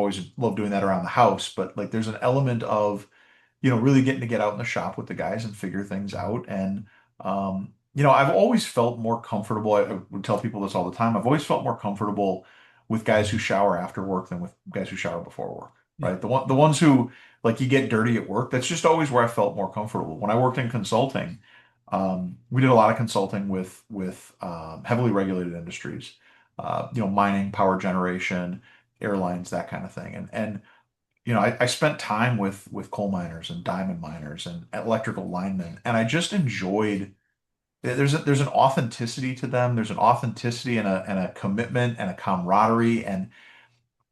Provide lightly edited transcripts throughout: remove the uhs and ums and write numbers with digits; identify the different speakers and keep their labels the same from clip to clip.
Speaker 1: always loved doing that around the house, but like there's an element of, really getting to get out in the shop with the guys and figure things out. And, I've always felt more comfortable. I would tell people this all the time. I've always felt more comfortable with guys who shower after work than with guys who shower before work,
Speaker 2: Yeah.
Speaker 1: right? The ones who like you get dirty at work, that's just always where I felt more comfortable. When I worked in consulting, we did a lot of consulting with heavily regulated industries, mining, power generation, airlines, that kind of thing. I spent time with coal miners and diamond miners and electrical linemen, and I just enjoyed. There's an authenticity to them. There's an authenticity and a commitment and a camaraderie, and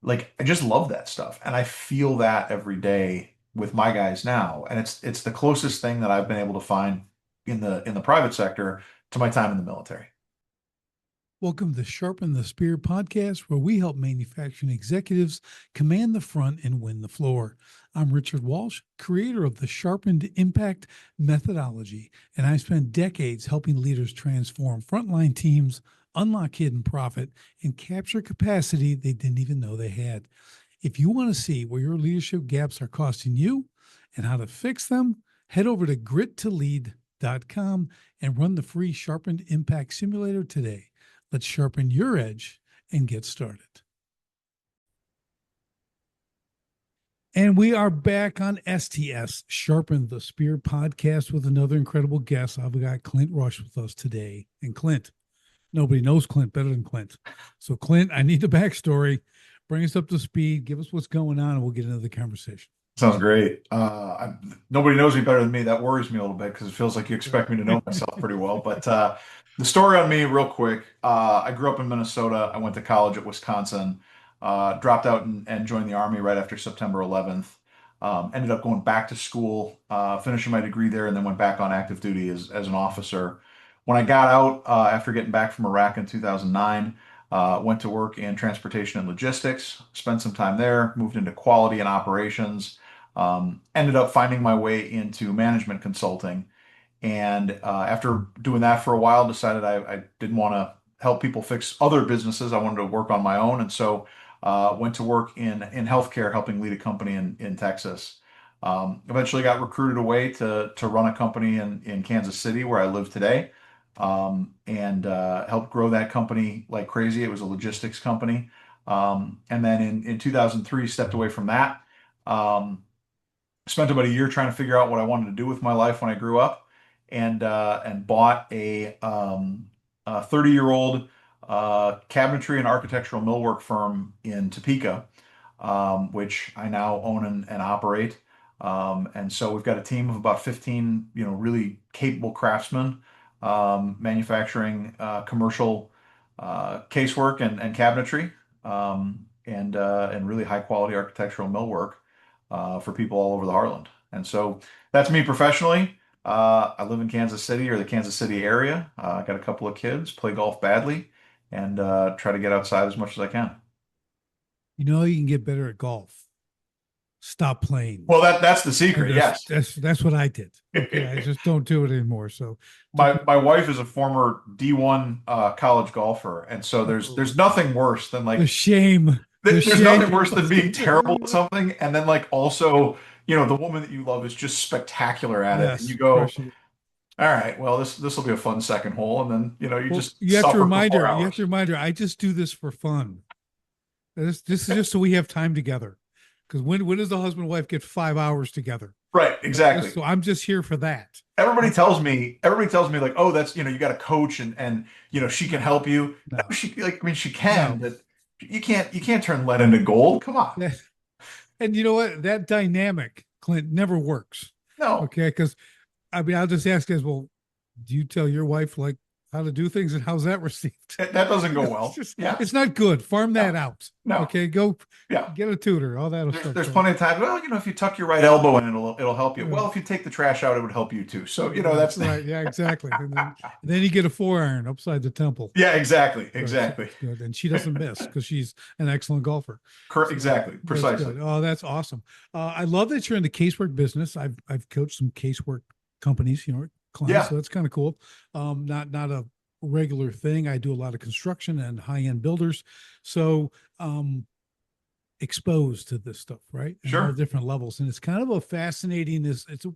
Speaker 1: like I just love that stuff, and I feel that every day with my guys now, and it's the closest thing that I've been able to find in the private sector to my time in the military.
Speaker 2: Welcome to Sharpen the Spear podcast, where we help manufacturing executives command the front and win the floor. I'm Richard Walsh, creator of the Sharpened Impact methodology, and I spent decades helping leaders transform frontline teams, unlock hidden profit, and capture capacity they didn't even know they had. If you want to see where your leadership gaps are costing you and how to fix them, head over to grittolead.com and run the free Sharpened Impact Simulator today. Let's sharpen your edge and get started. And we are back on STS, Sharpen the Spear podcast with another incredible guest. I've got Clint Rusch with us today. And Clint, nobody knows Clint better than Clint. So, Clint, I need the backstory. Bring us up to speed. Give us what's going on, and we'll get into the conversation.
Speaker 1: Sounds great. Nobody knows me better than me. That worries me a little bit because it feels like you expect me to know myself pretty well. But the story on me, real quick. I grew up in Minnesota. I went to college at Wisconsin. Dropped out and joined the Army right after September 11th. Ended up going back to school, finishing my degree there, and then went back on active duty as an officer. When I got out after getting back from Iraq in 2009, went to work in transportation and logistics, spent some time there, moved into quality and operations, ended up finding my way into management consulting. And after doing that for a while, decided I didn't want to help people fix other businesses. I wanted to work on my own. And so went to work in healthcare, helping lead a company in Texas. Eventually got recruited away to run a company in Kansas City, where I live today, and helped grow that company like crazy. It was a logistics company. And then in 2003, stepped away from that. Um, Spent about a year trying to figure out what I wanted to do with my life when I grew up, and bought a 30-year-old cabinetry and architectural millwork firm in Topeka, which I now own and operate. And so we've got a team of about 15, really capable craftsmen, manufacturing commercial casework and cabinetry, and really high quality architectural millwork for people all over the Heartland. And so that's me professionally. I live in Kansas City or the Kansas City area. I got a couple of kids, play golf badly, and try to get outside as much as I can.
Speaker 2: You know, you can get better at golf. Stop playing.
Speaker 1: Well, that's the
Speaker 2: And
Speaker 1: secret. Yes.
Speaker 2: that's what I did. Okay, I just don't do it anymore. So,
Speaker 1: My wife is a former D1 college golfer, and so there's nothing worse than
Speaker 2: the
Speaker 1: like
Speaker 2: shame, the
Speaker 1: there's nothing
Speaker 2: shame.
Speaker 1: worse than being terrible at something, and then like also, the woman that you love is just spectacular at it, and you
Speaker 2: Yes,
Speaker 1: go,
Speaker 2: crushing it.
Speaker 1: all right, well this will be a fun second hole, and then you
Speaker 2: Well,
Speaker 1: just suffer for 4 hours.
Speaker 2: I just do this for fun. This is just so we have time together. Because when does the husband and wife get 5 hours together?
Speaker 1: Right, exactly.
Speaker 2: So I'm just here for that.
Speaker 1: Everybody tells me like, oh, that's, you got a coach and she can help you. No,
Speaker 2: No,
Speaker 1: I mean, she can,
Speaker 2: no.
Speaker 1: but you can't turn lead into gold. Come on.
Speaker 2: That, and you know what? That dynamic, Clint, never works.
Speaker 1: No,
Speaker 2: Okay. Because I mean, I'll just ask guys, well, do you tell your wife like how to do things and how's that received?
Speaker 1: that doesn't go well. Yeah.
Speaker 2: It's not good. Farm
Speaker 1: No,
Speaker 2: that out.
Speaker 1: no.
Speaker 2: Okay. Go
Speaker 1: Yeah.
Speaker 2: get a tutor. All that'll
Speaker 1: There's
Speaker 2: start.
Speaker 1: there's
Speaker 2: So,
Speaker 1: plenty of times. Well, if you tuck your right elbow in, it'll help you.
Speaker 2: yeah.
Speaker 1: Well, if you take the trash out, it would help you too. So,
Speaker 2: That's
Speaker 1: that's
Speaker 2: right. Yeah, exactly. And then you get a 4 iron upside the temple.
Speaker 1: yeah, exactly.
Speaker 2: Right. So
Speaker 1: Exactly.
Speaker 2: good. And she doesn't miss because she's an excellent golfer.
Speaker 1: Correct.
Speaker 2: So
Speaker 1: Exactly.
Speaker 2: that's
Speaker 1: Precisely.
Speaker 2: good. Oh, that's awesome. I love that you're in the casework business. I've coached some casework companies, clients,
Speaker 1: Yeah.
Speaker 2: so that's kind of cool. Not a regular thing. I do a lot of construction and high end builders. So exposed to this stuff, right? And all
Speaker 1: Sure.
Speaker 2: different levels. And it's kind of a fascinating,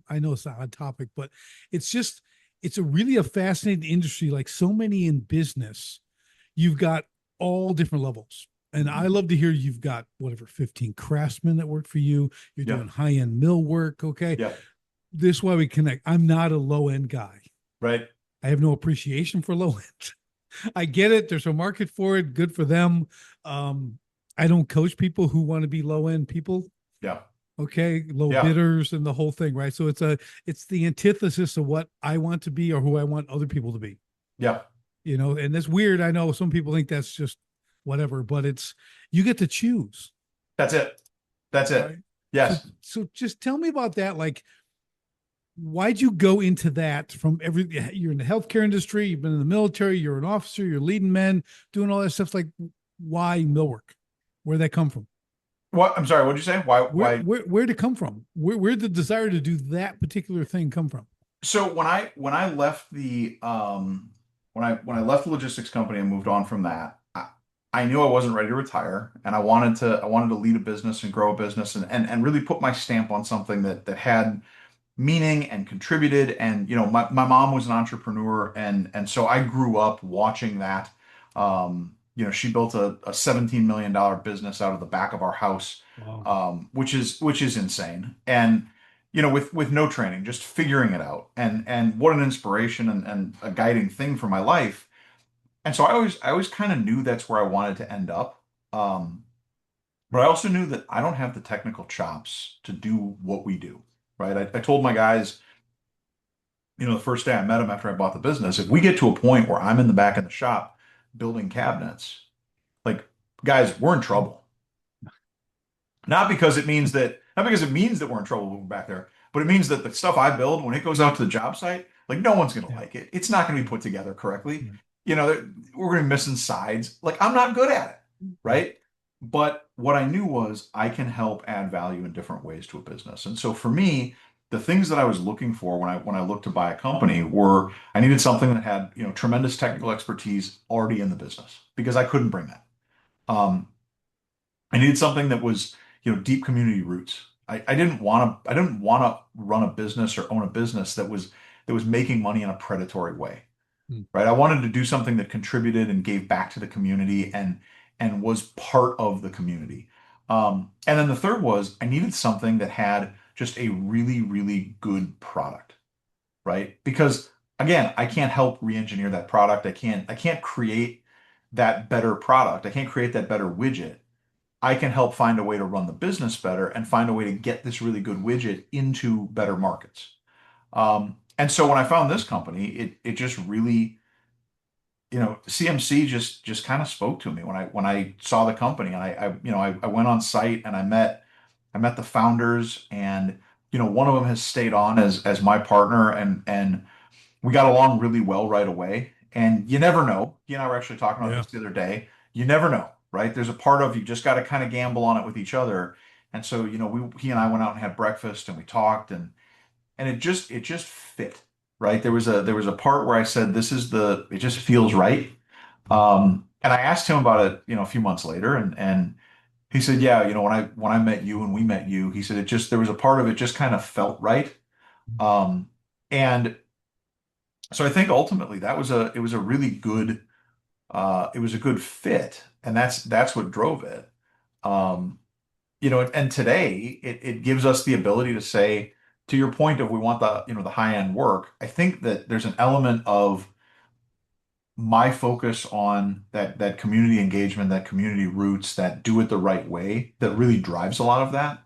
Speaker 2: I know it's a hot topic, but it's just, it's a really a fascinating industry. Like so many in business, you've got all different levels. And I
Speaker 1: Mhm.
Speaker 2: love to hear you've got whatever 15 craftsmen that work for you. You're
Speaker 1: Yeah.
Speaker 2: doing high end mill work. Okay.
Speaker 1: Yeah.
Speaker 2: This is why we connect. I'm not a low end guy.
Speaker 1: Right.
Speaker 2: I have no appreciation for low end. I get it. There's a market for it. Good for them. Um, I don't coach people who want to be low end people.
Speaker 1: Yeah.
Speaker 2: Okay, low
Speaker 1: Yeah.
Speaker 2: bidders and the whole thing, right? So it's the antithesis of what I want to be or who I want other people to be.
Speaker 1: Yeah.
Speaker 2: And that's weird. I know some people think that's just whatever, but it's you get to choose,
Speaker 1: That's it. That's it.
Speaker 2: right? So
Speaker 1: Yes.
Speaker 2: so just tell me about that. Like, why'd you go into that from you're in the healthcare industry, you've been in the military, you're an officer, you're leading men, doing all that stuff. Like, why millwork? Where'd that come from?
Speaker 1: What? I'm sorry. What did you say? Why?
Speaker 2: Where'd it come from? Where'd the desire to do that particular thing come from?
Speaker 1: So when I left the when I left the logistics company and moved on from that, I knew I wasn't ready to retire, and I wanted to lead a business and grow a business and really put my stamp on something that had meaning and contributed. And my mom was an entrepreneur, and so I grew up watching that. She built a $17 million business out of the back of our house,
Speaker 2: Wow.
Speaker 1: which is insane. And with no training, just figuring it out. And what an inspiration and a guiding thing for my life. And so I always kind of knew that's where I wanted to end up. Um, but I also knew that I don't have the technical chops to do what we do, right? I told my guys, the first day I met them after I bought the business, if we get to a point where I'm in the back of the shop building cabinets, like, guys, we're in trouble. Not because it means that we're in trouble when we're back there, but it means that the stuff I build, when it goes out to the job site, like, no one's gonna
Speaker 2: Yeah.
Speaker 1: like it. It's not gonna be put together correctly.
Speaker 2: Right.
Speaker 1: We're gonna be missing sides. Like, I'm not good at it,
Speaker 2: Right.
Speaker 1: right? But what I knew was I can help add value in different ways to a business. And so for me, the things that I was looking for when I looked to buy a company were I needed something that had, tremendous technical expertise already in the business because I couldn't bring that. I needed something that was, deep community roots. I didn't want to run a business or own a business that was making money in a predatory way,
Speaker 2: Mm.
Speaker 1: right? I wanted to do something that contributed and gave back to the community and was part of the community. And then the third was I needed something that had just a really, really good product, right? Because again, I can't help re-engineer that product. I can't create that better product. I can't create that better widget. I can help find a way to run the business better and find a way to get this really good widget into better markets. And so when I found this company, it just really, CMC just kind of spoke to me when I saw the company, and I went on site and I met the founders, and one of them has stayed on as my partner, and we got along really well right away. And you never know. He and I were actually talking about
Speaker 2: Yeah.
Speaker 1: this the other day. You never know, right? There's a part of you just got to kind of gamble on it with each other. And so, he and I went out and had breakfast and we talked, and it just fit, right? There was a part where I said, it just feels right. And I asked him about it, a few months later, and he said, yeah, when I met you and we met you, he said there was a part of it just kind of felt right. And so I think ultimately it was a really good it was a good fit, and that's what drove it. Um, and today it gives us the ability to say, to your point of we want the high end work. I think that there's an element of my focus on that community engagement, that community roots, that do it the right way, that really drives a lot of that.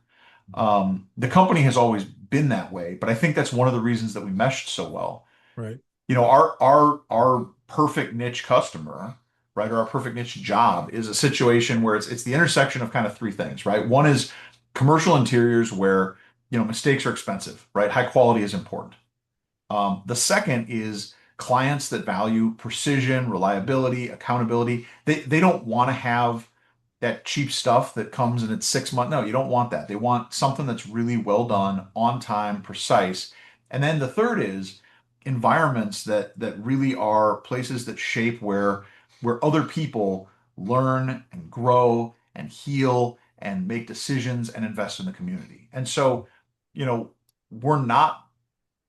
Speaker 1: The company has always been that way, but I think that's one of the reasons that we meshed so well.
Speaker 2: Right.
Speaker 1: Our perfect niche customer, right, or our perfect niche job is a situation where it's the intersection of kind of three things, right? One is commercial interiors where, mistakes are expensive, right? High quality is important. The second is clients that value precision, reliability, accountability. They don't want to have that cheap stuff that comes and it's 6 months. No, you don't want that. They want something that's really well done, on time, precise. And then the third is environments that really are places that shape where other people learn and grow and heal and make decisions and invest in the community. And so, you know, we're not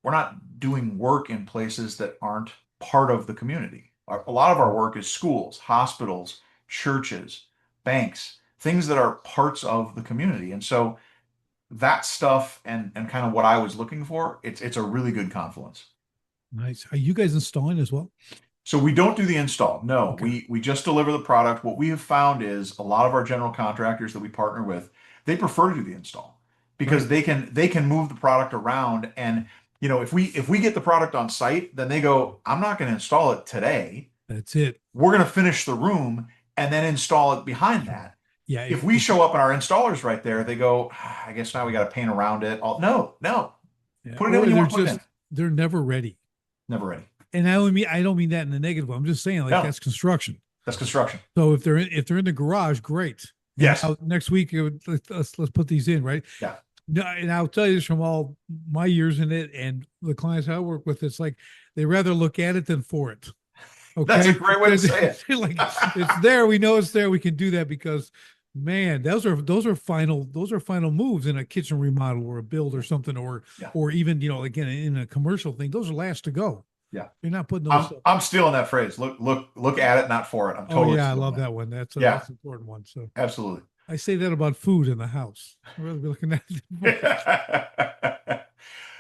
Speaker 1: we're not doing work in places that aren't part of the community. A lot of our work is schools, hospitals, churches, banks, things that are parts of the community. And so that stuff and kind of what I was looking for, it's a really good confluence.
Speaker 2: Nice. Are you guys installing as well?
Speaker 1: So we don't do the install. No,
Speaker 2: Okay.
Speaker 1: we just deliver the product. What we have found is a lot of our general contractors that we partner with, they prefer to do the install because
Speaker 2: Right.
Speaker 1: they can move the product around. And if we get the product on site, then they go, I'm not going to install it today.
Speaker 2: That's it.
Speaker 1: We're going to finish the room and then install it behind
Speaker 2: Sure.
Speaker 1: that.
Speaker 2: Yeah.
Speaker 1: If we show up and our installer's right there, they go, I guess now we got to paint around it. No, no,
Speaker 2: Yeah.
Speaker 1: put it in
Speaker 2: Or
Speaker 1: when you want to put it in.
Speaker 2: they're never ready.
Speaker 1: Never ready.
Speaker 2: And I don't mean that in a negative way. I'm just saying like
Speaker 1: No,
Speaker 2: that's construction.
Speaker 1: that's construction.
Speaker 2: So if they're in the garage, great. And
Speaker 1: Yes.
Speaker 2: now next week, let's put these in, right?
Speaker 1: Yeah.
Speaker 2: No, and I'll tell you this from all my years in it and the clients I work with, it's like they rather look at it than for it. Okay.
Speaker 1: That's a great way to say it.
Speaker 2: Like it's there. We know it's there. We can do that because man, those are final moves in a kitchen remodel or a build or something,
Speaker 1: Yeah.
Speaker 2: or even, again, in a commercial thing, those are last to go.
Speaker 1: Yeah.
Speaker 2: You're not putting those
Speaker 1: I'm stealing that phrase. Look at it, not for it. I'm
Speaker 2: Oh
Speaker 1: totally
Speaker 2: yeah, I
Speaker 1: stealing
Speaker 2: love that one. That's
Speaker 1: Yeah.
Speaker 2: that's an important one. So
Speaker 1: Absolutely.
Speaker 2: I say that about food in the house. I'd rather be looking at it.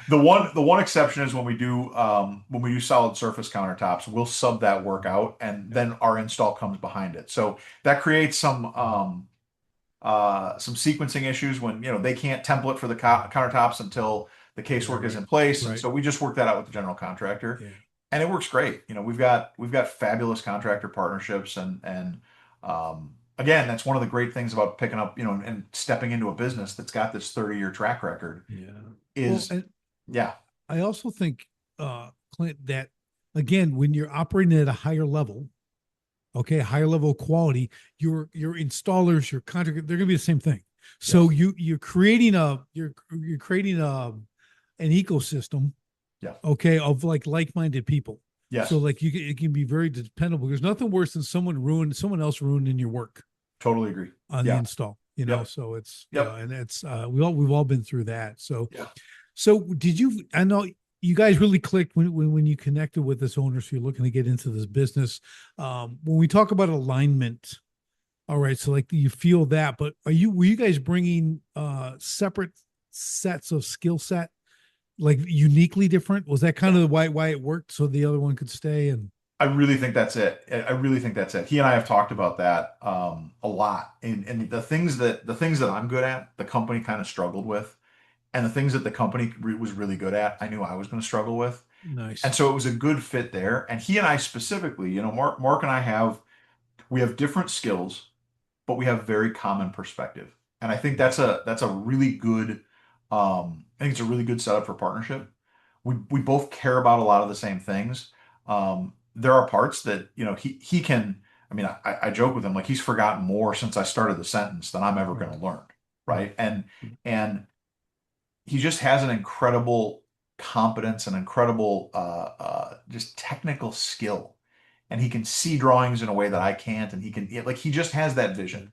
Speaker 1: The one exception is when we do solid surface countertops, we'll sub that work out and then our install comes behind it. So that creates some sequencing issues when they can't template for the countertops until the casework is in place. And
Speaker 2: Right.
Speaker 1: so we just work that out with the general contractor.
Speaker 2: Yeah.
Speaker 1: And it works great. We've got fabulous contractor partnerships and again, that's one of the great things about picking up, and stepping into a business that's got this 30-year track record
Speaker 2: Yeah.
Speaker 1: is
Speaker 2: And
Speaker 1: yeah,
Speaker 2: I also think, Clint, that again, when you're operating at a higher level, okay, higher level of quality, your installers, your contractor, they're gonna be the same thing. So you're creating an ecosystem,
Speaker 1: Yeah.
Speaker 2: okay, of like-minded people.
Speaker 1: yes,
Speaker 2: So like it can be very dependable. There's nothing worse than someone else ruining your work
Speaker 1: totally agree.
Speaker 2: on the
Speaker 1: Yeah.
Speaker 2: install.
Speaker 1: Yep.
Speaker 2: So it's
Speaker 1: Yep.
Speaker 2: and it's we've all been through that. So
Speaker 1: Yeah.
Speaker 2: so did you? I know you guys really clicked when you connected with this owner. So you're looking to get into this business. When we talk about alignment, all right. So like you feel that, but were you guys bringing separate sets of skill set, like uniquely different? Was that kind of why it worked so the other one could stay? And
Speaker 1: I really think that's it. I really think that's it. He and I have talked about that a lot. And the things that I'm good at, the company kind of struggled with, and the things that the company was really good at, I knew I was going to struggle with.
Speaker 2: nice.
Speaker 1: And so it was a good fit there. And he and I specifically, Mark and I we have different skills, but we have very common perspective. And I think that's a really good I think it's a really good setup for partnership. We both care about a lot of the same things. There are parts that, he can, I mean, I joke with him like he's forgotten more since I started the sentence than I'm ever going to learn. Right. And he just has an incredible competence and incredible just technical skill. And he can see drawings in a way that I can't. And he just has that vision.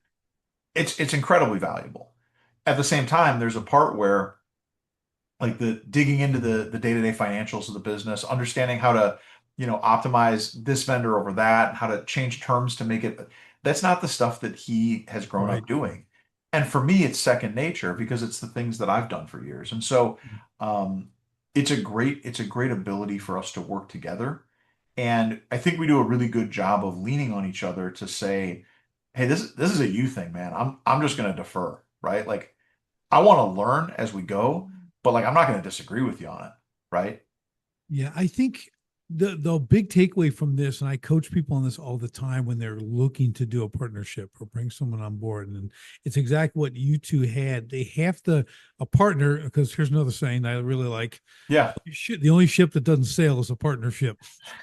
Speaker 1: It's incredibly valuable. At the same time, there's a part where like the digging into the day-to-day financials of the business, understanding how to, optimize this vendor over that, how to change terms to make it, that's not the stuff that he has grown
Speaker 2: Right.
Speaker 1: up doing. And for me, it's second nature because it's the things that I've done for years. And so it's a great ability for us to work together. And I think we do a really good job of leaning on each other to say, hey, this is a you thing, man. I'm just gonna defer, right? Like I want to learn as we go, but like I'm not going to disagree with you on it, right?
Speaker 2: Yeah, I think the big takeaway from this, and I coach people on this all the time when they're looking to do a partnership or bring someone on board, and it's exactly what you two had. They have to a partner because here's another saying I really like:
Speaker 1: Yeah.
Speaker 2: the only ship that doesn't sail is a partnership.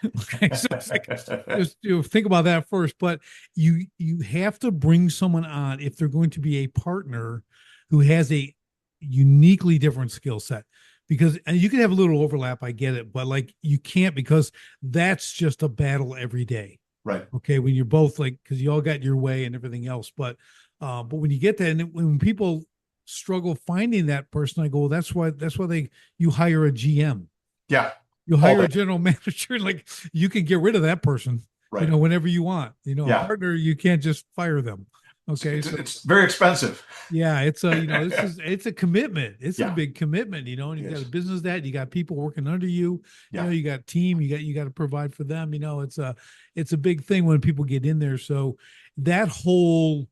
Speaker 2: Okay, so it's like, just think about that first. But you have to bring someone on if they're going to be a partner who has a uniquely different skill set, because and you can have a little overlap, I get it, but like you can't, because that's just a battle every day.
Speaker 1: Right.
Speaker 2: Okay, when you're both like, because you all got your way and everything else, but But when you get that, and when people struggle finding that person, I go, well, that's why you hire a GM.
Speaker 1: Yeah.
Speaker 2: You
Speaker 1: All
Speaker 2: hire
Speaker 1: day.
Speaker 2: a general manager, like you can get rid of that person,
Speaker 1: Right.
Speaker 2: whenever you want. A
Speaker 1: Yeah.
Speaker 2: partner, you can't just fire them.
Speaker 1: It's,
Speaker 2: Okay.
Speaker 1: it's,
Speaker 2: So
Speaker 1: it's very expensive.
Speaker 2: yeah, it's a commitment. It's a
Speaker 1: Yeah.
Speaker 2: big commitment, and you've got a
Speaker 1: Yes.
Speaker 2: business that you got people working under you,
Speaker 1: Yeah.
Speaker 2: you got team, you got to provide for them. It's a big thing when people get in there. So that whole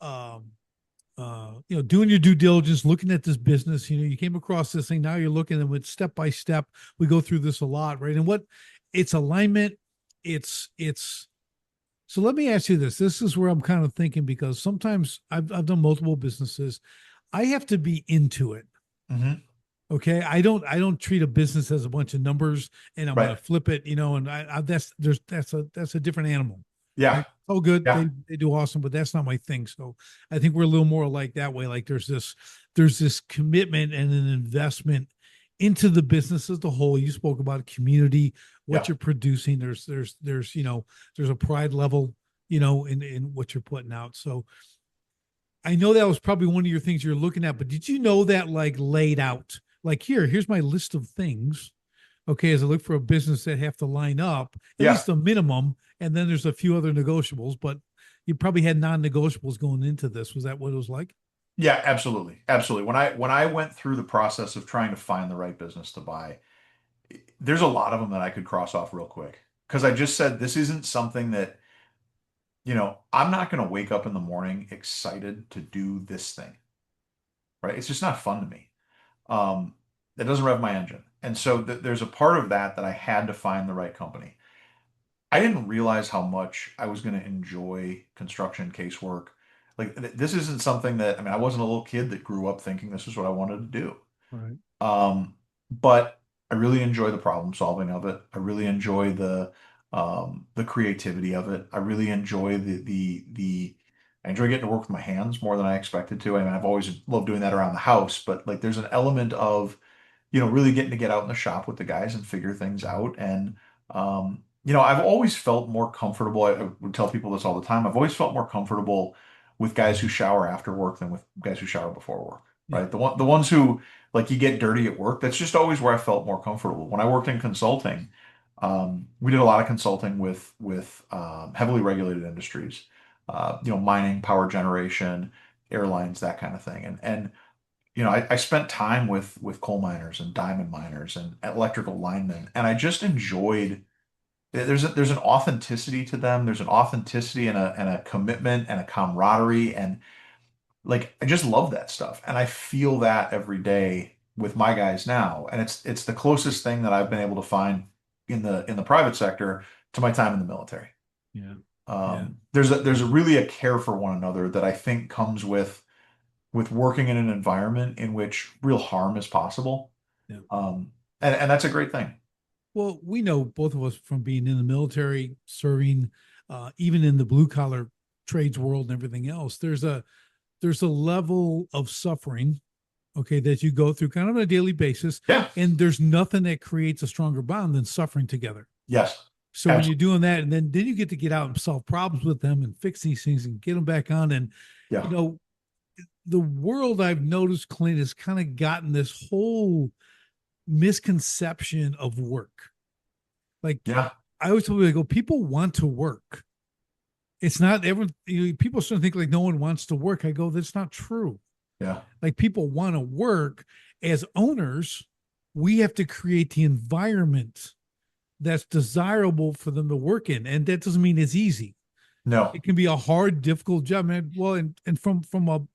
Speaker 2: um doing your due diligence, looking at this business, you came across this thing. Now you're looking at it step by step. We go through this a lot, right? And what it's alignment, it's so let me ask you this. This is where I'm kind of thinking because sometimes I've done multiple businesses. I have to be into it.
Speaker 1: Hmm.
Speaker 2: Okay. I don't treat a business as a bunch of numbers and I'm
Speaker 1: Right.
Speaker 2: gonna flip it, and that's a different animal.
Speaker 1: Yeah.
Speaker 2: Right. Oh good.
Speaker 1: Yeah.
Speaker 2: They do awesome, but that's not my thing. So I think we're a little more like that way. Like there's this commitment and an investment into the business as a whole. You spoke about community, what
Speaker 1: Yeah.
Speaker 2: you're producing. There's a pride level, in what you're putting out. So I know that was probably one of your things you're looking at, but did you know that like laid out? Like here's my list of things. Okay, as I look for a business that have to line up, at
Speaker 1: Yeah.
Speaker 2: least a minimum, and then there's a few other negotiables, but you probably had non-negotiables going into this. Was that what it was like?
Speaker 1: Yeah, absolutely. Absolutely. When I went through the process of trying to find the right business to buy, there's a lot of them that I could cross off real quick. Because I just said this isn't something that, I'm not going to wake up in the morning excited to do this thing, right? It's just not fun to me. That doesn't rev my engine. And so there's a part of that I had to find the right company. I didn't realize how much I was going to enjoy construction casework. Like this isn't something that, I mean, I wasn't a little kid that grew up thinking this is what I wanted to do.
Speaker 2: Right.
Speaker 1: But I really enjoy the problem solving of it. I really enjoy the creativity of it. I really enjoy I enjoy getting to work with my hands more than I expected to. I mean, I've always loved doing that around the house, but like there's an element of really getting to get out in the shop with the guys and figure things out. And, I've always felt more comfortable. I would tell people this all the time. I've always felt more comfortable with guys who shower after work than with guys who shower before work,
Speaker 2: Yeah.
Speaker 1: right? The ones who like you get dirty at work. That's just always where I felt more comfortable. When I worked in consulting, we did a lot of consulting with heavily regulated industries, mining, power generation, airlines, that kind of thing. And I spent time with coal miners and diamond miners and electrical linemen, and I just enjoyed. There's an authenticity to them. There's an authenticity and a commitment and a camaraderie, and like I just love that stuff, and I feel that every day with my guys now, and it's the closest thing that I've been able to find in the private sector to my time in the military.
Speaker 2: Yeah. Yeah.
Speaker 1: There's a really a care for one another that I think comes with working in an environment in which real harm is possible.
Speaker 2: Yeah.
Speaker 1: And that's a great thing.
Speaker 2: Well, we know both of us from being in the military, serving, even in the blue collar trades world and everything else. There's a level of suffering, okay, that you go through kind of on a daily basis,
Speaker 1: Yeah.
Speaker 2: and there's nothing that creates a stronger bond than suffering together.
Speaker 1: Yes.
Speaker 2: So when you're
Speaker 1: Absolutely.
Speaker 2: doing that, and then you get to get out and solve problems with them and fix these things and get them back on, and you
Speaker 1: Yeah.
Speaker 2: know the world I've noticed, Clint, has kind of gotten this whole misconception of work. Like
Speaker 1: Yeah.
Speaker 2: I always tell people, I go, people want to work. It's not everyone. People sort of think like no one wants to work. I go, that's not true.
Speaker 1: Yeah.
Speaker 2: Like people want to work. As owners, we have to create the environment that's desirable for them to work in, and that doesn't mean it's easy.
Speaker 1: No.
Speaker 2: It can be a hard, difficult job, man. Well, and from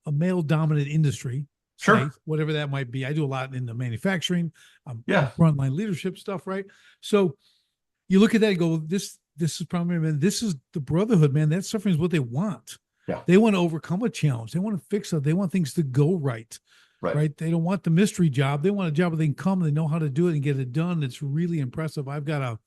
Speaker 2: a male dominant industry, say
Speaker 1: Sure.
Speaker 2: whatever that might be. I do a lot in the manufacturing,
Speaker 1: Yeah.
Speaker 2: frontline leadership stuff, right? So you look at that and go, this is probably, man, this is the brotherhood, man. That suffering is what they want.
Speaker 1: Yeah.
Speaker 2: They want to overcome a challenge. They want to fix it. They want things to go right.
Speaker 1: Right.
Speaker 2: Right. They don't want the mystery job. They want a job where they can come, they know how to do it and get it done. It's really impressive. I've got a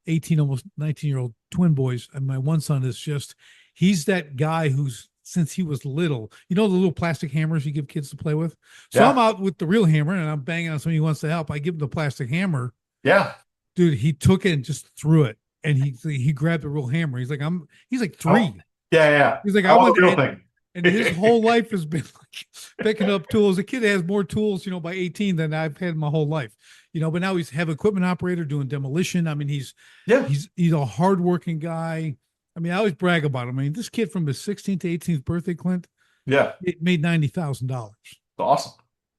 Speaker 2: 18, almost 19-year-old twin boys, and my one son is just, he's that guy who's, since he was little, the little plastic hammers you give kids to play with. So I'm
Speaker 1: Yeah.
Speaker 2: out with the real hammer and I'm banging on somebody who wants to help. I give him the plastic hammer.
Speaker 1: Yeah.
Speaker 2: Dude, he took it and just threw it. And he grabbed the real hammer. He's like
Speaker 1: Oh,
Speaker 2: 3.
Speaker 1: yeah. Yeah.
Speaker 2: He's like,
Speaker 1: I
Speaker 2: I
Speaker 1: want
Speaker 2: want
Speaker 1: the real
Speaker 2: and
Speaker 1: thing.
Speaker 2: And his whole life has been like picking up tools. The kid has more tools, by 18 than I've had my whole life. But now he's heavy equipment operator doing demolition. I mean, he's
Speaker 1: Yeah,
Speaker 2: he's he's a hardworking guy. I mean, I always brag about him. I mean, this kid from his 16th to 18th birthday, Clint,
Speaker 1: yeah,
Speaker 2: it made $90,000.
Speaker 1: it's awesome.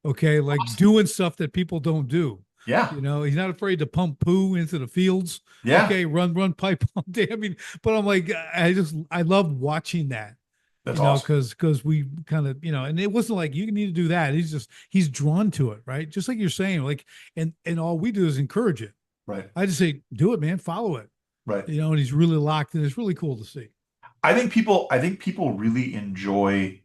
Speaker 2: Okay, like
Speaker 1: Awesome.
Speaker 2: doing stuff that people don't do.
Speaker 1: Yeah,
Speaker 2: He's not afraid to pump poo into the fields.
Speaker 1: yeah,
Speaker 2: Okay, run pipe all day. I mean, but I'm like, I love watching that.
Speaker 1: that's awesome.
Speaker 2: Because we kind of, and it wasn't like you need to do that. He's drawn to it, right? Just like you're saying, like, and all we do is encourage it.
Speaker 1: Right,
Speaker 2: I just say, do it, man, follow it.
Speaker 1: right.
Speaker 2: And he's really locked in. It's really cool to see.
Speaker 1: I think people really enjoy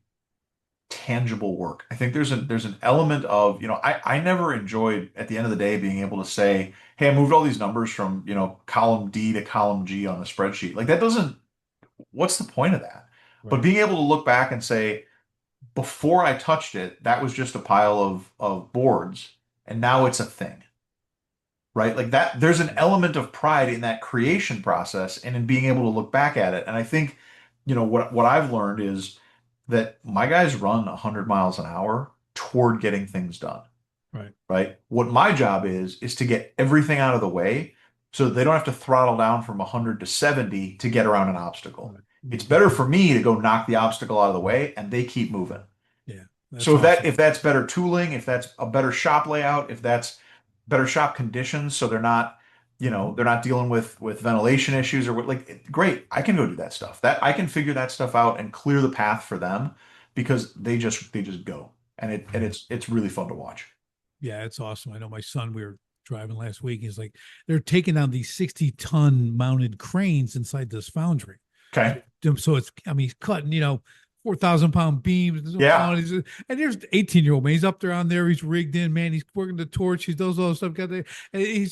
Speaker 1: tangible work. I think there's an element of, I never enjoyed at the end of the day being able to say, hey, I moved all these numbers from, column D to column G on a spreadsheet. Like that doesn't, what's the point of that? But
Speaker 2: Right.
Speaker 1: being able to look back and say, before I touched it, that was just a pile of boards, and now it's a thing. Right? Like that, there's an element of pride in that creation process and in being able to look back at it. And I think, what I've learned is that my guys run 100 miles an hour toward getting things done.
Speaker 2: Right.
Speaker 1: Right? What my job is to get everything out of the way so that they don't have to throttle down from 100 to 70 to get around an obstacle.
Speaker 2: Right.
Speaker 1: It's better for me to go knock the obstacle out of the way and they keep moving.
Speaker 2: Yeah. That's
Speaker 1: So if that
Speaker 2: awesome.
Speaker 1: if that's better tooling, if that's a better shop layout, if that's better shop conditions, so they're not dealing with ventilation issues or what, like great, I can go do that stuff. That I can figure that stuff out and clear the path for them because they just go. And it's really fun to watch.
Speaker 2: Yeah, it's awesome. I know my son, we were driving last week. He's like, they're taking down these 60-ton mounted cranes inside this foundry.
Speaker 1: Okay.
Speaker 2: So it's, I mean, he's cutting, 4,000-pound beams.
Speaker 1: Yeah.
Speaker 2: And there's 18-year-old man. He's up there on there. He's rigged in, man. He's working the torch. He does all this stuff. Got there. And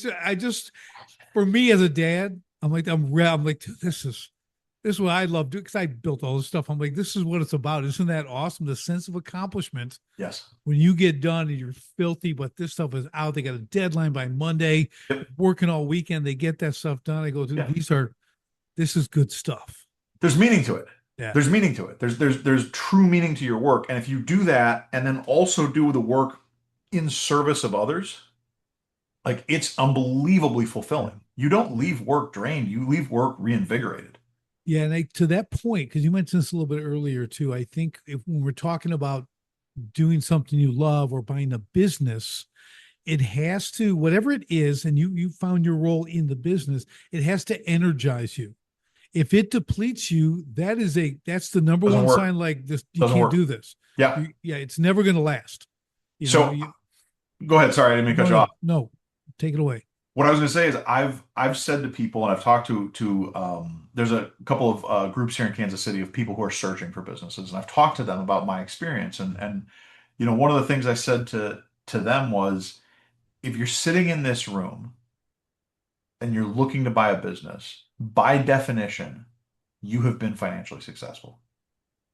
Speaker 2: for me as a dad, I'm like, dude, this is what I love doing because I built all this stuff. I'm like, this is what it's about. Isn't that awesome? The sense of accomplishment
Speaker 1: Yes.
Speaker 2: when you get done and you're filthy, but this stuff is out. They got a deadline by Monday,
Speaker 1: Yep.
Speaker 2: working all weekend. They get that stuff done. I go, dude,
Speaker 1: Yeah.
Speaker 2: this is good stuff.
Speaker 1: There's meaning to it.
Speaker 2: Yeah.
Speaker 1: There's meaning to it. There's true meaning to your work. And if you do that and then also do the work in service of others, like it's unbelievably fulfilling. You don't leave work drained, you leave work reinvigorated.
Speaker 2: Yeah. And to that point, because you mentioned this a little bit earlier too, I think when we're talking about doing something you love or buying a business, it has to, whatever it is, and you found your role in the business, it has to energize you. If it depletes you, that's the number
Speaker 1: Doesn't
Speaker 2: one
Speaker 1: work.
Speaker 2: sign like this, you
Speaker 1: Doesn't
Speaker 2: can't
Speaker 1: work.
Speaker 2: do this.
Speaker 1: Yeah.
Speaker 2: Yeah, it's never going to last. You know,
Speaker 1: So
Speaker 2: you
Speaker 1: go ahead. Sorry, I didn't mean to
Speaker 2: no,
Speaker 1: cut you
Speaker 2: no,
Speaker 1: off.
Speaker 2: no, take it away.
Speaker 1: What I was going to say is I've said to people and I've talked to there's a couple of groups here in Kansas City of people who are searching for businesses, and I've talked to them about my experience, and one of the things I said to them was, if you're sitting in this room and you're looking to buy a business, by definition, you have been financially successful.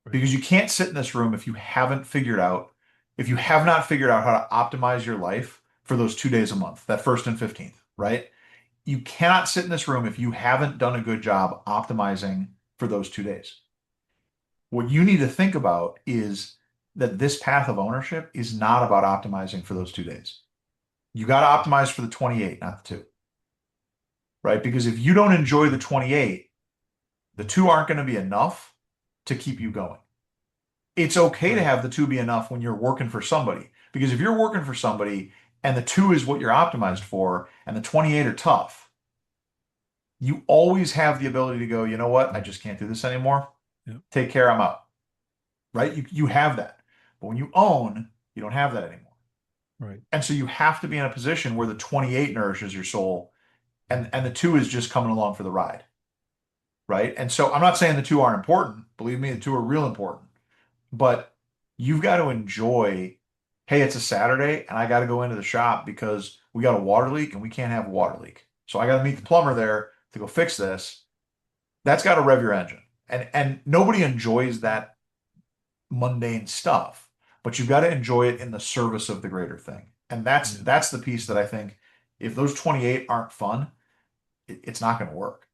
Speaker 2: Right.
Speaker 1: Because you can't sit in this room if you have not figured out how to optimize your life for those 2 days a month, that first and 15th, right? You cannot sit in this room if you haven't done a good job optimizing for those 2 days. What you need to think about is that this path of ownership is not about optimizing for those 2 days. You got to optimize for the 28, not the two, right? Because if you don't enjoy the 28, the two aren't going to be enough to keep you going. It's okay to
Speaker 2: Right.
Speaker 1: have the two be enough when you're working for somebody. Because if you're working for somebody and the two is what you're optimized for and the 28 are tough, you always have the ability to go, you know what? I just can't do this anymore.
Speaker 2: Yeah.
Speaker 1: Take care, I'm out. Right? You have that. But when you own, you don't have that anymore.
Speaker 2: Right.
Speaker 1: And so you have to be in a position where the 28 nourishes your soul and the two is just coming along for the ride. Right? And so I'm not saying the two aren't important. Believe me, the two are real important. But you've got to enjoy, hey, it's a Saturday and I got to go into the shop because we got a water leak and we can't have a water leak. So I got to meet the plumber there to go fix this. That's got to rev your engine. And nobody enjoys that mundane stuff, but you've got to enjoy it in the service of the greater thing. And that's
Speaker 2: Yeah.
Speaker 1: that's the piece that I think if those 28 aren't fun, it's not going to work.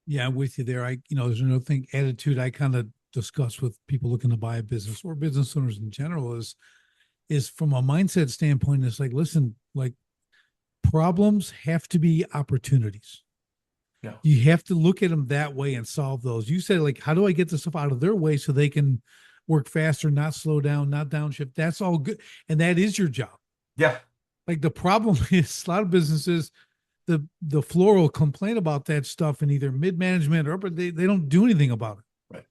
Speaker 2: Yeah, I'm with you there. There's another thing, attitude I kind of discuss with people looking to buy a business or business owners in general is from a mindset standpoint, it's like, listen, like problems have to be opportunities.
Speaker 1: Yeah.
Speaker 2: You have to look at them that way and solve those. You said, like, how do I get this stuff out of their way so they can work faster, not slow down, not downshift? That's all good. And that is your job.
Speaker 1: Yeah.
Speaker 2: Like the problem is a lot of businesses, the floor will complain about that stuff in either mid management or upper, they don't do anything about it.
Speaker 1: Right.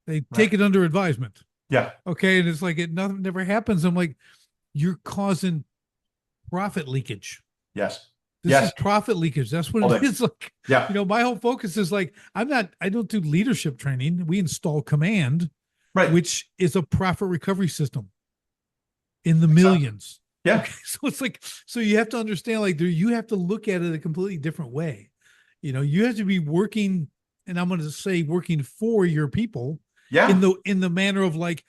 Speaker 2: They
Speaker 1: Right.
Speaker 2: take it under advisement.
Speaker 1: Yeah.
Speaker 2: Okay. And it's like nothing never happens. I'm like, you're causing profit leakage.
Speaker 1: Yes.
Speaker 2: This
Speaker 1: Yes.
Speaker 2: is profit leakage. That's what
Speaker 1: All
Speaker 2: it
Speaker 1: day.
Speaker 2: is. Like,
Speaker 1: Yeah.
Speaker 2: my whole focus is like, I don't do leadership training. We install Command,
Speaker 1: Right.
Speaker 2: which is a profit recovery system in the
Speaker 1: Makes sense.
Speaker 2: millions.
Speaker 1: Yeah.
Speaker 2: Okay. So it's like, so you have to understand, like, you have to look at it a completely different way. You have to be working, and I'm going to say working for your people
Speaker 1: Yeah.
Speaker 2: in the manner of like,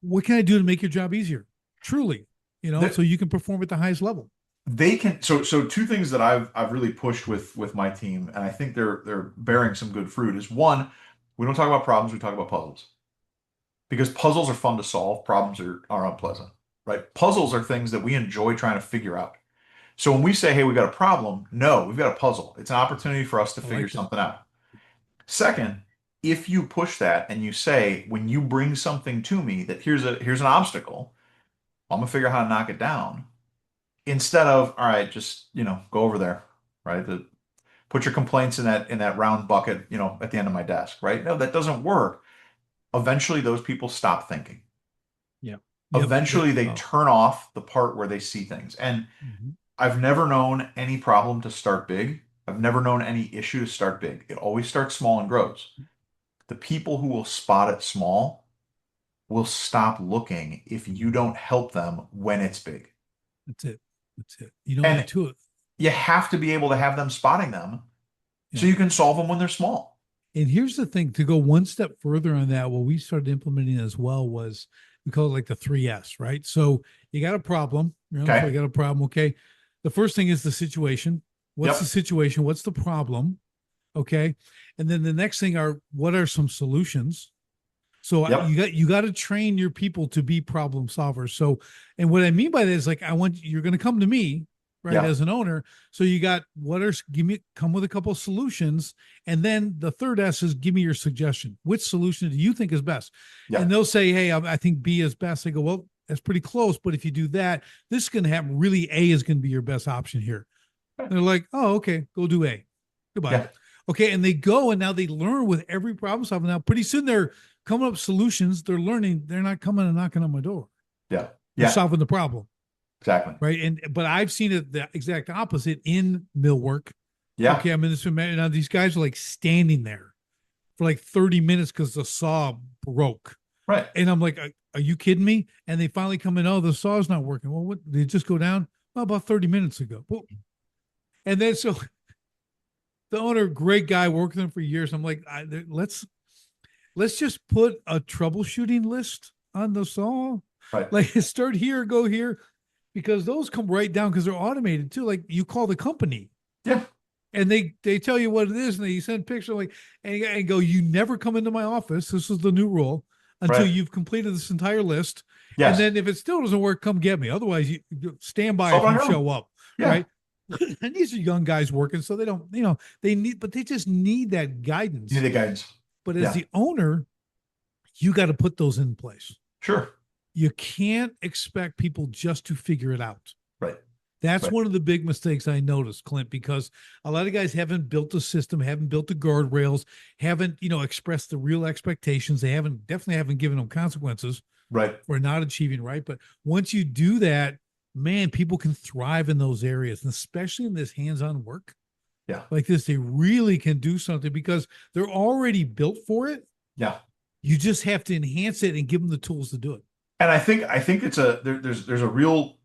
Speaker 2: what can I do to make your job easier? Truly, so you can perform at the highest level.
Speaker 1: They can. So two things that I've really pushed with my team, and I think they're bearing some good fruit, is one, we don't talk about problems, we talk about puzzles. Because puzzles are fun to solve, problems are unpleasant, right? Puzzles are things that we enjoy trying to figure out. So when we say, hey, we've got a problem, no, we've got a puzzle. It's an opportunity for us to
Speaker 2: I
Speaker 1: figure
Speaker 2: like that.
Speaker 1: something out. Second, if you push that and you say, when you bring something to me that here's an obstacle, I'm gonna figure out how to knock it down. Instead of, all right, just, go over there, right? Put your complaints in that round bucket, at the end of my desk, right? No, that doesn't work. Eventually those people stop thinking.
Speaker 2: Yeah.
Speaker 1: Eventually they
Speaker 2: Oh.
Speaker 1: turn off the part where they see things. And
Speaker 2: Mhm.
Speaker 1: I've never known any problem to start big. I've never known any issue to start big. It always starts small and grows. The people who will spot it small will stop looking if you don't help them when it's big.
Speaker 2: That's it. That's it. You don't
Speaker 1: And
Speaker 2: need to.
Speaker 1: you have to be able to have them spotting them so
Speaker 2: Yeah.
Speaker 1: you can solve them when they're small.
Speaker 2: And here's the thing, to go one step further on that, what we started implementing as well was we call it like the 3S, right? So you got a problem, so
Speaker 1: Okay.
Speaker 2: you got a problem. Okay. The first thing is the situation. What's the
Speaker 1: Yep.
Speaker 2: situation? What's the problem? Okay. And then the next thing are, what are some solutions? So
Speaker 1: Yep.
Speaker 2: you got to train your people to be problem solvers. So, and what I mean by that is like, you're going to come to me, right,
Speaker 1: Yeah.
Speaker 2: as an owner. So you got come with a couple of solutions. And then the third S is give me your suggestion. Which solution do you think is best?
Speaker 1: Yeah.
Speaker 2: And they'll say, hey, I think B is best. I go, well, that's pretty close. But if you do that, this is going to happen. Really, A is going to be your best option here. And they're like, oh, okay, go do A. Goodbye.
Speaker 1: Yeah.
Speaker 2: Okay. And they go and now they learn with every problem solving. Now, pretty soon they're coming up with solutions. They're learning. They're not coming and knocking on my door.
Speaker 1: Yeah.
Speaker 2: They're
Speaker 1: Yeah.
Speaker 2: solving the problem.
Speaker 1: Exactly.
Speaker 2: Right. But I've seen it the exact opposite in millwork.
Speaker 1: Yeah.
Speaker 2: Okay. I mean, now these guys are like standing there for like 30 minutes because the saw broke.
Speaker 1: Right.
Speaker 2: And I'm like, are you kidding me? And they finally come in, oh, the saw's not working. Well, what did it just go down? Well, about 30 minutes ago. Well, and then so the owner, great guy, worked with him for years. I'm like, let's just put a troubleshooting list on the saw.
Speaker 1: Right.
Speaker 2: Like start here, go here, because those come right down because they're automated too. Like you call the company.
Speaker 1: Yeah.
Speaker 2: And they tell you what it is, and they send picture like and go, you never come into my office. This is the new rule until
Speaker 1: Right.
Speaker 2: you've completed this entire list.
Speaker 1: Yes.
Speaker 2: And then if it still doesn't work, come get me. Otherwise, you stand by
Speaker 1: Solve on
Speaker 2: if
Speaker 1: your
Speaker 2: you
Speaker 1: own.
Speaker 2: show up.
Speaker 1: Yeah.
Speaker 2: Right. And these are young guys working, so they don't, but they just need that guidance.
Speaker 1: You need the guidance.
Speaker 2: But as
Speaker 1: Yeah.
Speaker 2: the owner, you got to put those in place.
Speaker 1: Sure.
Speaker 2: You can't expect people just to figure it out.
Speaker 1: Right.
Speaker 2: That's
Speaker 1: Right.
Speaker 2: one of the big mistakes I noticed, Clint, because a lot of guys haven't built a system, haven't built the guardrails, haven't, expressed the real expectations. They definitely haven't given them consequences
Speaker 1: Right.
Speaker 2: for not achieving, right? But once you do that, man, people can thrive in those areas, and especially in this hands-on work.
Speaker 1: Yeah.
Speaker 2: Like this, they really can do something because they're already built for it.
Speaker 1: Yeah.
Speaker 2: You just have to enhance it and give them the tools to do it.
Speaker 1: And I think it's there's a real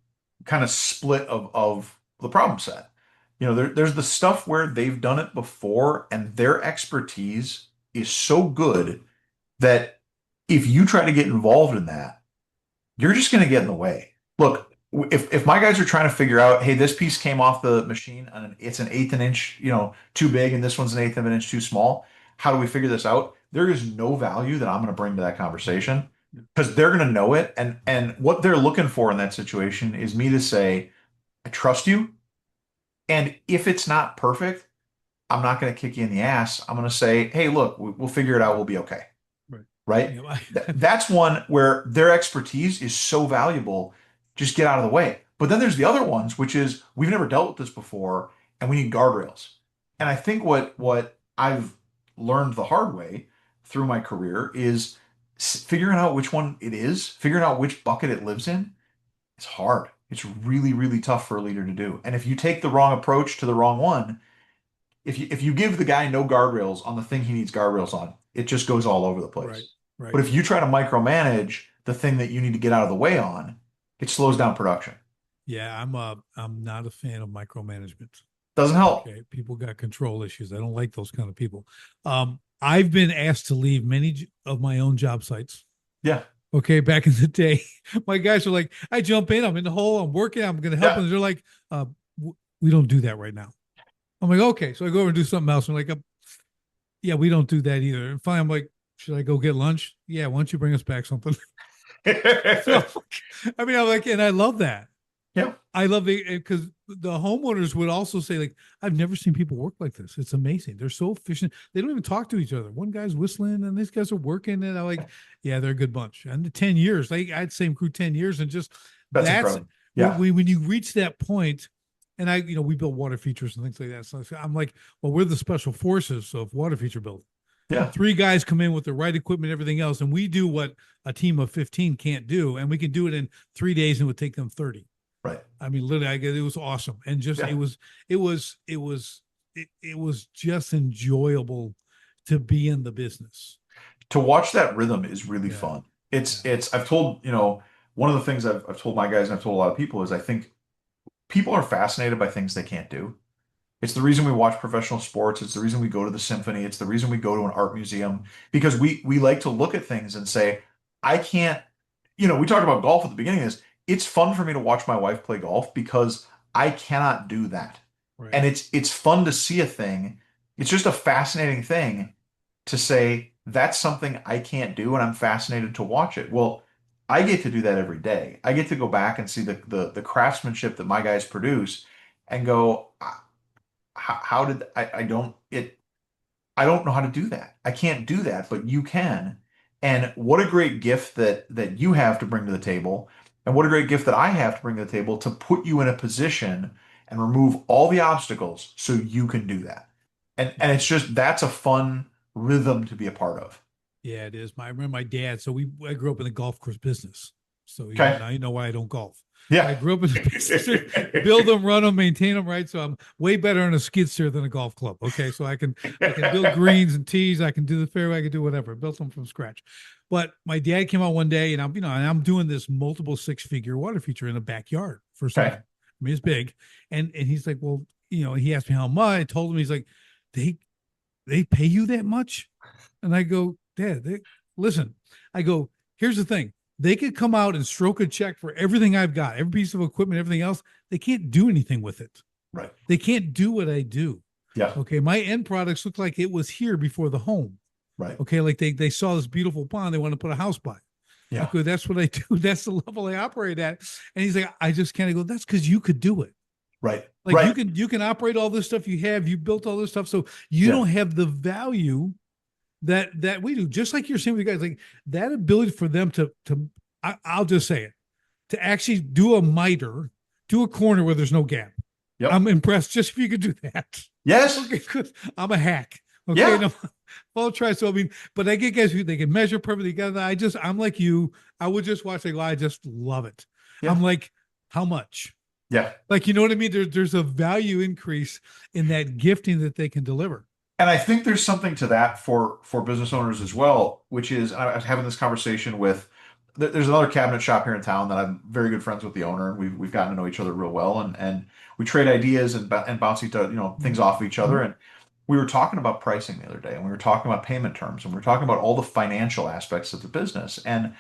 Speaker 1: kind of split of the problem set. There's the stuff where they've done it before and their expertise is so good that if you try to get involved in that, you're just going to get in the way. Look, if my guys are trying to figure out, hey, this piece came off the machine and it's an eighth of an inch, too big, and this one's an eighth of an inch too small, how do we figure this out? There is no value that I'm going to bring to that conversation because they're going to know it. And what they're looking for in that situation is me to say, I trust you. And if it's not perfect, I'm not going to kick you in the ass. I'm going to say, hey, look, we'll figure it out. We'll be okay.
Speaker 2: Right.
Speaker 1: Right?
Speaker 2: Yeah.
Speaker 1: That's one where their expertise is so valuable. Just get out of the way. But then there's the other ones, which is we've never dealt with this before, and we need guardrails. And I think what I've learned the hard way through my career is figuring out which one it is, figuring out which bucket it lives in. It's hard. It's really, really tough for a leader to do. And if you take the wrong approach to the wrong one, if you give the guy no guardrails on the thing he needs guardrails on, it just goes all over the
Speaker 2: Right.
Speaker 1: place.
Speaker 2: Right.
Speaker 1: But if you try to micromanage the thing that you need to get out of the way on, it slows down production.
Speaker 2: Yeah, I'm not a fan of micromanagement.
Speaker 1: Doesn't help.
Speaker 2: Okay, people got control issues. I don't like those kind of people. I've been asked to leave many of my own job sites.
Speaker 1: Yeah.
Speaker 2: Okay, back in the day, my guys are like, I jump in, I'm in the hole, I'm working, I'm going to help,
Speaker 1: Yeah.
Speaker 2: and they're like, we don't do that right now. I'm like, okay, so I go over and do something else. I'm like, yeah, we don't do that either. And finally, I'm like, should I go get lunch? Yeah, why don't you bring us back something? So, I mean, I'm like, and I love that.
Speaker 1: Yeah.
Speaker 2: I love it because the homeowners would also say, like, I've never seen people work like this. It's amazing. They're so efficient. They don't even talk to each other. One guy's whistling and these guys are working. And I'm like, yeah, they're a good bunch. And the 10 years, like I had the same crew 10 years. And just
Speaker 1: That's
Speaker 2: that's
Speaker 1: incredible. Yeah.
Speaker 2: when you reach that point, and we build water features and things like that. So I'm like, well, we're the special forces of water feature building.
Speaker 1: Yeah.
Speaker 2: Three guys come in with the right equipment, everything else, and we do what a team of 15 can't do. And we can do it in 3 days and it would take them 30.
Speaker 1: Right.
Speaker 2: I mean, literally, it was awesome, and just
Speaker 1: Yeah.
Speaker 2: it was just enjoyable to be in the business.
Speaker 1: To watch that rhythm is really
Speaker 2: Yeah,
Speaker 1: fun.
Speaker 2: yeah,
Speaker 1: It's I've told, one of the things I've told my guys and I've told a lot of people is I think people are fascinated by things they can't do. It's the reason we watch professional sports. It's the reason we go to the symphony. It's the reason we go to an art museum because we like to look at things and say, I can't, we talked about golf at the beginning of this. It's fun for me to watch my wife play golf because I cannot do that.
Speaker 2: right.
Speaker 1: And it's fun to see a thing. It's just a fascinating thing to say that's something I can't do and I'm fascinated to watch it. Well, I get to do that every day. I get to go back and see the craftsmanship that my guys produce and go, how did I don't know how to do that. I can't do that, but you can. And what a great gift that you have to bring to the table, and what a great gift that I have to bring to the table to put you in a position and remove all the obstacles so you can do that. And it's just that's a fun rhythm to be a part of.
Speaker 2: Yeah, it is. I remember my dad. So I grew up in the golf course business. So
Speaker 1: Okay.
Speaker 2: now you know why I don't golf. I
Speaker 1: Yeah.
Speaker 2: grew up in the business, build them, run them, maintain them, right? So I'm way better on a skid steer than a golf club. Okay, so I can build greens and tees. I can do the fairway. I can do whatever. Built them from scratch. But my dad came out one day, and I'm doing this multiple six-figure water feature in a backyard for someone.
Speaker 1: Okay.
Speaker 2: I mean, it's big, and he's like, well, he asked me how much. I told him. He's like, they pay you that much? And I go, Dad, listen. I go, here's the thing. They could come out and stroke a check for everything I've got, every piece of equipment, everything else. They can't do anything with it.
Speaker 1: Right.
Speaker 2: They can't do what I do.
Speaker 1: Yeah.
Speaker 2: Okay. My end products look like it was here before the home.
Speaker 1: Right.
Speaker 2: Okay. Like they saw this beautiful pond. They want to put a house by.
Speaker 1: Yeah.
Speaker 2: Okay. That's what I do. That's the level I operate at. And he's like, I just can't go. That's because you could do it.
Speaker 1: Right.
Speaker 2: Like
Speaker 1: right.
Speaker 2: you can operate all this stuff you built all this stuff. So you don't have the value that we do. Just like you're saying with you guys, like that ability for them I'll just say it, to actually do a miter, do a corner where there's no gap.
Speaker 1: Yep.
Speaker 2: I'm impressed just if you could do that.
Speaker 1: Yes.
Speaker 2: Okay, because I'm a hack. Okay.
Speaker 1: Yeah.
Speaker 2: No, I'll try. So, I mean, but I get guys who they can measure perfectly. I'm like you. I would just watch it. I just love it.
Speaker 1: Yeah.
Speaker 2: I'm like, how much?
Speaker 1: Yeah.
Speaker 2: Like, you know what I mean? There's a value increase in that gifting that they can deliver.
Speaker 1: And I think there's something to that for business owners as well, which is I was having this conversation with there's another cabinet shop here in town that I'm very good friends with the owner, and we've gotten to know each other real well, and we trade ideas and bounce each other, things off of each other. And we were talking about pricing the other day, and we were talking about payment terms, and we were talking about all the financial aspects of the business. And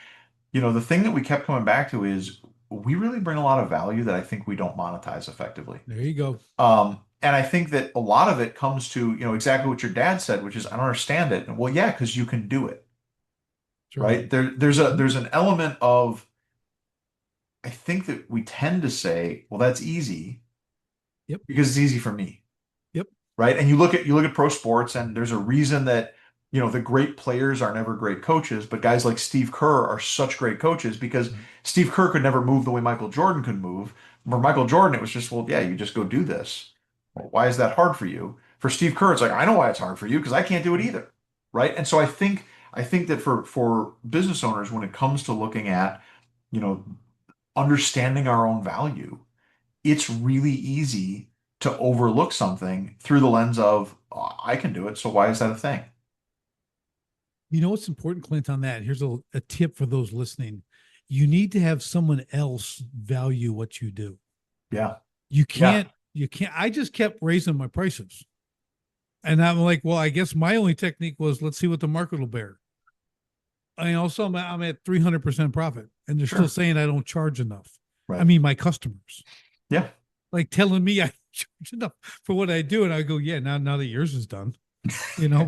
Speaker 1: the thing that we kept coming back to is we really bring a lot of value that I think we don't monetize effectively.
Speaker 2: There you go.
Speaker 1: And I think that a lot of it comes to, exactly what your dad said, which is, I don't understand it. And, well, yeah, because you can do it,
Speaker 2: That's right.
Speaker 1: right? There's a
Speaker 2: Mhm.
Speaker 1: there's an element of, I think that we tend to say, well, that's easy
Speaker 2: Yep.
Speaker 1: because it's easy for me,
Speaker 2: Yep.
Speaker 1: right? And you look at pro sports, and there's a reason that the great players are never great coaches, but guys like Steve Kerr are such great coaches because
Speaker 2: Right.
Speaker 1: Steve Kerr could never move the way Michael Jordan could move. For Michael Jordan, it was just, well, yeah, you just go do this. Well, why is that hard for you? For Steve Kerr, it's like, I know why it's hard for you because I can't do it
Speaker 2: Right.
Speaker 1: either, right? And so I think that for business owners, when it comes to looking at you know understanding our own value, it's really easy to overlook something through the lens of, "Oh, I can do it, so why is that a thing?"
Speaker 2: You know what's important, Clint, on that? Here's a tip for those listening. You need to have someone else value what you do.
Speaker 1: Yeah.
Speaker 2: You
Speaker 1: Yeah.
Speaker 2: can't, you can't. I just kept raising my prices. And I'm like, well, I guess my only technique was let's see what the market will bear. I also I'm at 300% profit, and they're still
Speaker 1: Sure.
Speaker 2: saying I don't charge enough. I
Speaker 1: Right.
Speaker 2: mean, my customers
Speaker 1: Yeah.
Speaker 2: like telling me I charge enough for what I do, and I go, yeah, now that yours is done, but you know,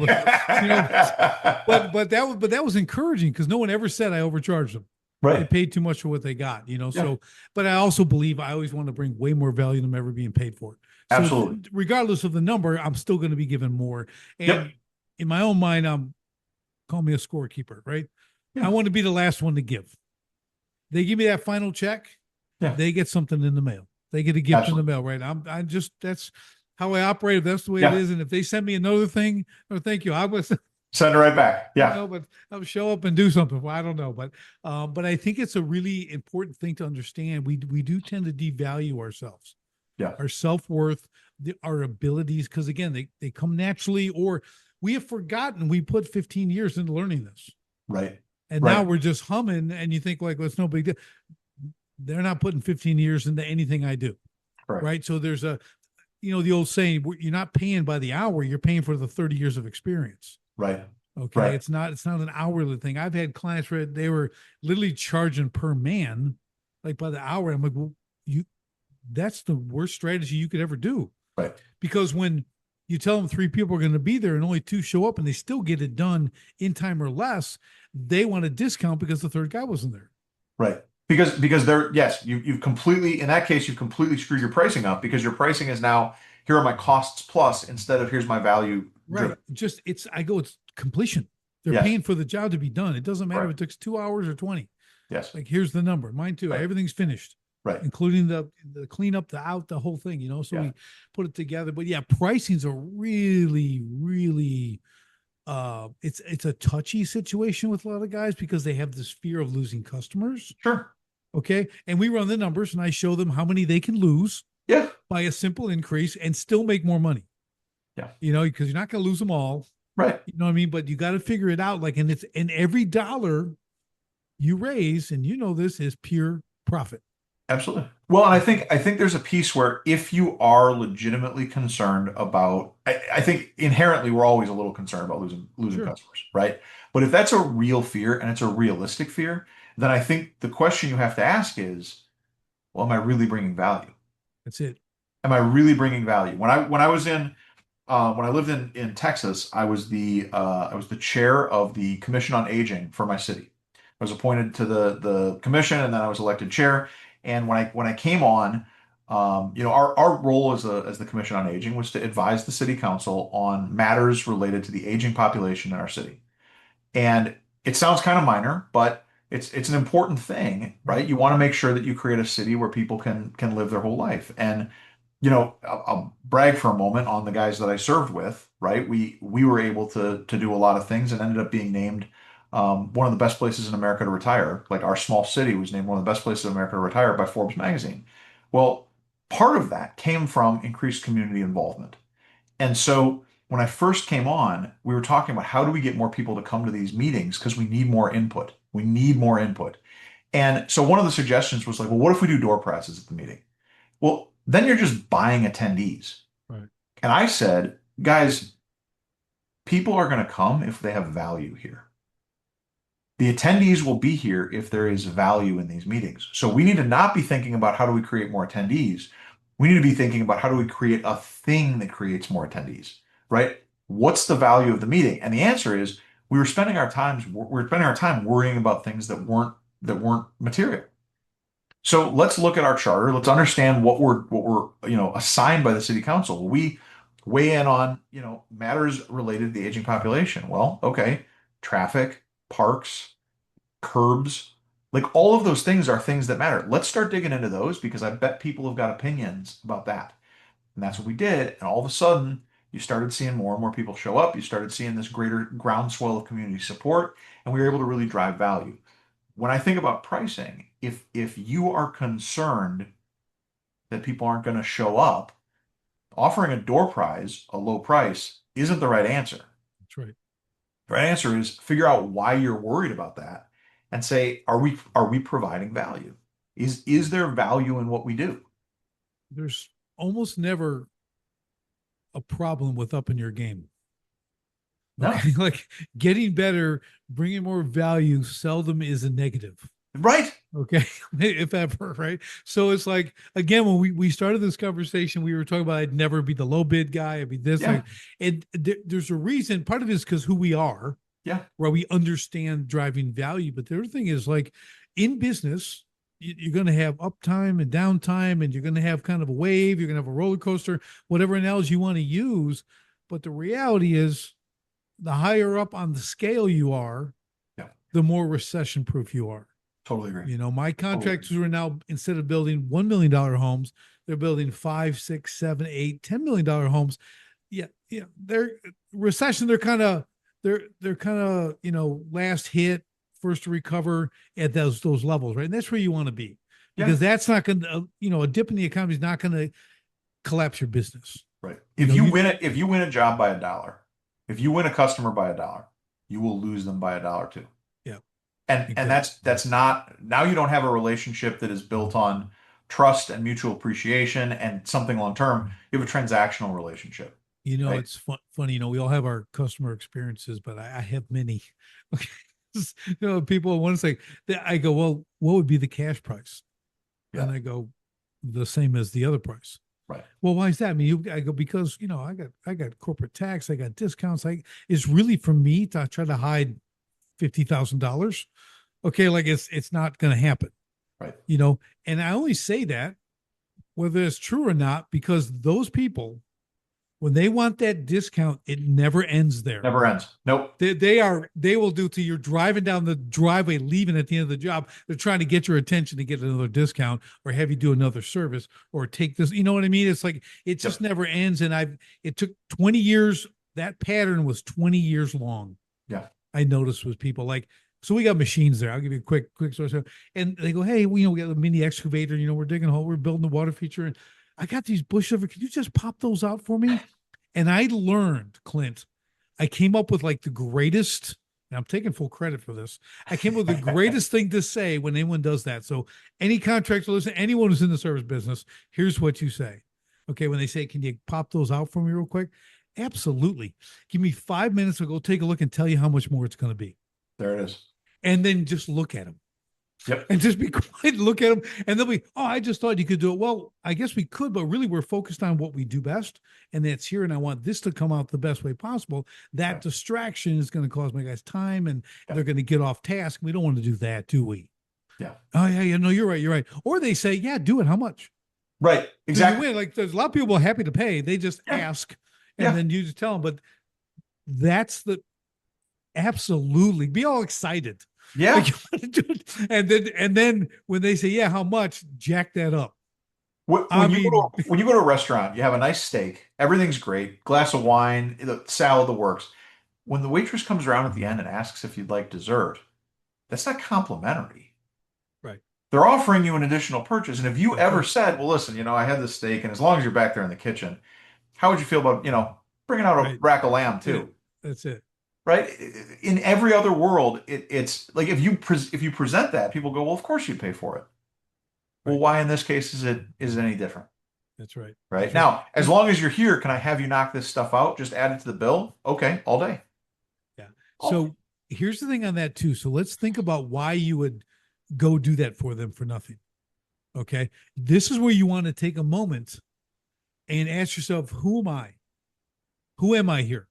Speaker 2: but that was encouraging because no one ever said I overcharged them. They
Speaker 1: Right.
Speaker 2: paid too much for what they got,
Speaker 1: Yeah.
Speaker 2: So, but I also believe I always want to bring way more value than I'm ever being paid for. So,
Speaker 1: Absolutely.
Speaker 2: regardless of the number, I'm still going to be given more.
Speaker 1: Yep.
Speaker 2: And in my own mind, I'm call me a scorekeeper, right? I
Speaker 1: Yeah.
Speaker 2: want to be the last one to give. They give me that final check,
Speaker 1: Yeah.
Speaker 2: they get something in the mail. They get a gift in the
Speaker 1: Absolutely.
Speaker 2: mail, right? I just that's how I operate. If that's the way it
Speaker 1: Yeah.
Speaker 2: is, and if they send me another thing, or thank you, I was,
Speaker 1: Send it right back. Yeah.
Speaker 2: but I'll show up and do something. Well, I don't know, but I think it's a really important thing to understand. We do tend to devalue ourselves,
Speaker 1: Yeah.
Speaker 2: our self worth, our abilities, because again, they come naturally, or we have forgotten we put 15 years into learning this,
Speaker 1: Right.
Speaker 2: and now
Speaker 1: Right.
Speaker 2: we're just humming. And you think like, well, it's no big deal. They're not putting 15 years into anything I do,
Speaker 1: Correct.
Speaker 2: right? So there's the old saying, you're not paying by the hour, you're paying for the 30 years of experience.
Speaker 1: Right.
Speaker 2: Okay.
Speaker 1: Right.
Speaker 2: It's not an hourly thing. I've had clients where they were literally charging per man, like by the hour. I'm like, well, that's the worst strategy you could ever do.
Speaker 1: Right.
Speaker 2: Because when you tell them three people are going to be there and only two show up and they still get it done in time or less, they want a discount because the third guy wasn't there.
Speaker 1: Right. Because they're, yes, you've completely, in that case, you've completely screwed your pricing up because your pricing is now, here are my costs plus, instead of here's my value
Speaker 2: Right.
Speaker 1: driven.
Speaker 2: It's completion. They're
Speaker 1: Yes.
Speaker 2: paying for the job to be done. It doesn't matter if
Speaker 1: Correct.
Speaker 2: it takes 2 hours or 20.
Speaker 1: Yes.
Speaker 2: Like, here's the number. Mine too.
Speaker 1: Right.
Speaker 2: Everything's finished,
Speaker 1: Right.
Speaker 2: including the cleanup, the whole thing. So
Speaker 1: Yeah.
Speaker 2: we put it together. But yeah, pricing's a really, really it's a touchy situation with a lot of guys because they have this fear of losing customers.
Speaker 1: Sure.
Speaker 2: Okay. And we run the numbers and I show them how many they can lose
Speaker 1: Yeah.
Speaker 2: by a simple increase and still make more money.
Speaker 1: Yeah.
Speaker 2: Because you're not going to lose them all.
Speaker 1: Right.
Speaker 2: You know what I mean? But you got to figure it out. Like, and it's in every dollar you raise, and this is pure profit.
Speaker 1: Absolutely. Well, and I think there's a piece where if you are legitimately concerned about, I think inherently we're always a little concerned about losing
Speaker 2: Sure.
Speaker 1: customers, right? But if that's a real fear and it's a realistic fear, then I think the question you have to ask is, well, am I really bringing value?
Speaker 2: That's it.
Speaker 1: Am I really bringing value? When I lived in Texas, I was the chair of the Commission on Aging for my city. I was appointed to the commission, and then I was elected chair. And when I came on, our role as the Commission on Aging was to advise the city council on matters related to the aging population in our city. And it sounds kind of minor, but it's an important thing, right? You want to make sure that you create a city where people can live their whole life. And I'll brag for a moment on the guys that I served with, right? We were able to do a lot of things and ended up being named one of the best places in America to retire. Like, our small city was named one of the best places in America to retire by Forbes magazine. Well, part of that came from increased community involvement. And so when I first came on, we were talking about how do we get more people to come to these meetings because we need more input. We need more input. And so one of the suggestions was like, well, what if we do door prizes at the meeting? Well, then you're just buying attendees.
Speaker 2: Right.
Speaker 1: And I said, guys, people are going to come if they have value here. The attendees will be here if there is value in these meetings. So we need to not be thinking about how do we create more attendees. We need to be thinking about how do we create a thing that creates more attendees, right? What's the value of the meeting? And the answer is we were spending our time worrying about things that weren't material. So let's look at our charter. Let's understand what we're assigned by the city council. We weigh in on, matters related to the aging population. Well, okay, traffic, parks, curbs, like all of those things are things that matter. Let's start digging into those because I bet people have got opinions about that. And that's what we did. And all of a sudden, you started seeing more and more people show up. You started seeing this greater groundswell of community support, and we were able to really drive value. When I think about pricing, if you are concerned that people aren't going to show up, offering a door prize, a low price, isn't the right answer.
Speaker 2: That's right.
Speaker 1: The right answer is figure out why you're worried about that and say, are we providing value? Is there value in what we do?
Speaker 2: There's almost never a problem with upping your game.
Speaker 1: No.
Speaker 2: Okay. Like getting better, bringing more value seldom is a negative.
Speaker 1: Right.
Speaker 2: Okay. If ever, right? So it's like, again, when we started this conversation, we were talking about I'd never be the low bid guy. I'd be this.
Speaker 1: Yeah.
Speaker 2: And there's a reason. Part of it is because who we are,
Speaker 1: Yeah.
Speaker 2: where we understand driving value. But the other thing is like in business, you're going to have uptime and downtime, and you're going to have kind of a wave. You're going to have a roller coaster, whatever analogy you want to use. But the reality is, the higher up on the scale you are,
Speaker 1: Yeah.
Speaker 2: the more recession proof you are.
Speaker 1: Totally agree.
Speaker 2: My contractors are now, instead of building $1 million homes, they're building 5, 6, 7, 8, $10 million homes. Yeah. Yeah. They're recession. They're kind of, last hit, first to recover at those levels, right? And that's where you want to be, because that's not going to, a dip in the economy is not going to collapse your business.
Speaker 1: Right. If you win a job by $1, if you win a customer by $1, you will lose them by $1 too.
Speaker 2: Yeah.
Speaker 1: And that's not, now you don't have a relationship that is built on trust and mutual appreciation and something long term. You have a transactional relationship. Right?
Speaker 2: It's funny, we all have our customer experiences, but I have many. Okay. People want to say that. I go, well, what would be the cash price?
Speaker 1: Yeah.
Speaker 2: And I go, the same as the other price.
Speaker 1: Right.
Speaker 2: Well, why is that? I mean, I go, because, I got corporate tax, I got discounts. It's really for me to try to hide $50,000. Okay. Like it's not going to happen.
Speaker 1: Right.
Speaker 2: And I only say that whether it's true or not, because those people, when they want that discount, it never ends there.
Speaker 1: Never ends. Nope.
Speaker 2: They will do till you're driving down the driveway, leaving at the end of the job. They're trying to get your attention to get another discount or have you do another service or take this. You know what I mean? It's like, it just never ends. And it took 20 years. That pattern was 20 years long.
Speaker 1: Yeah.
Speaker 2: I noticed with people like, so we got machines there. I'll give you a quick story. And they go, hey, we got a mini excavator, we're digging a hole, we're building the water feature. And I got these bush over. Can you just pop those out for me? And I learned, Clint, I came up with like the greatest, and I'm taking full credit for this. I came up with the greatest thing to say when anyone does that. So any contractor listen, anyone who's in the service business, here's what you say. Okay. When they say, can you pop those out for me real quick? Absolutely. Give me 5 minutes. I'll go take a look and tell you how much more it's going to be.
Speaker 1: There it is.
Speaker 2: And then just look at them.
Speaker 1: Yep.
Speaker 2: And just be quiet, look at them, and they'll be, oh, I just thought you could do it. Well, I guess we could, but really we're focused on what we do best, and that's here. And I want this to come out the best way possible. That distraction is going to cause my guys time, and they're going to get off task. We don't want to do that, do we?
Speaker 1: Yeah.
Speaker 2: Oh, yeah. No, you're right. Or they say, yeah, do it. How much?
Speaker 1: Right. Exactly.
Speaker 2: Like there's a lot of people happy to pay. They just ask, and then you just tell them. But that's the absolutely be all excited.
Speaker 1: Yeah.
Speaker 2: Like you want to do it. And then when they say, yeah, how much, jack that up.
Speaker 1: When you go to a restaurant, you have a nice steak, everything's great, glass of wine, the salad, the works. When the waitress comes around at the end and asks if you'd like dessert, that's not complimentary.
Speaker 2: Right.
Speaker 1: They're offering you an additional purchase. And if you ever said, well, listen, I had this steak, and as long as you're back there in the kitchen, how would you feel about, bringing out a rack of lamb too?
Speaker 2: That's it.
Speaker 1: Right. In every other world, it's like if you present that, people go, well, of course you'd pay for it. Well, why in this case is it any different?
Speaker 2: That's right.
Speaker 1: Right. Now, as long as you're here, can I have you knock this stuff out? Just add it to the bill. Okay, all day.
Speaker 2: Yeah. So here's the thing on that too. So let's think about why you would go do that for them for nothing. Okay. This is where you want to take a moment and ask yourself, who am I? Who am I here?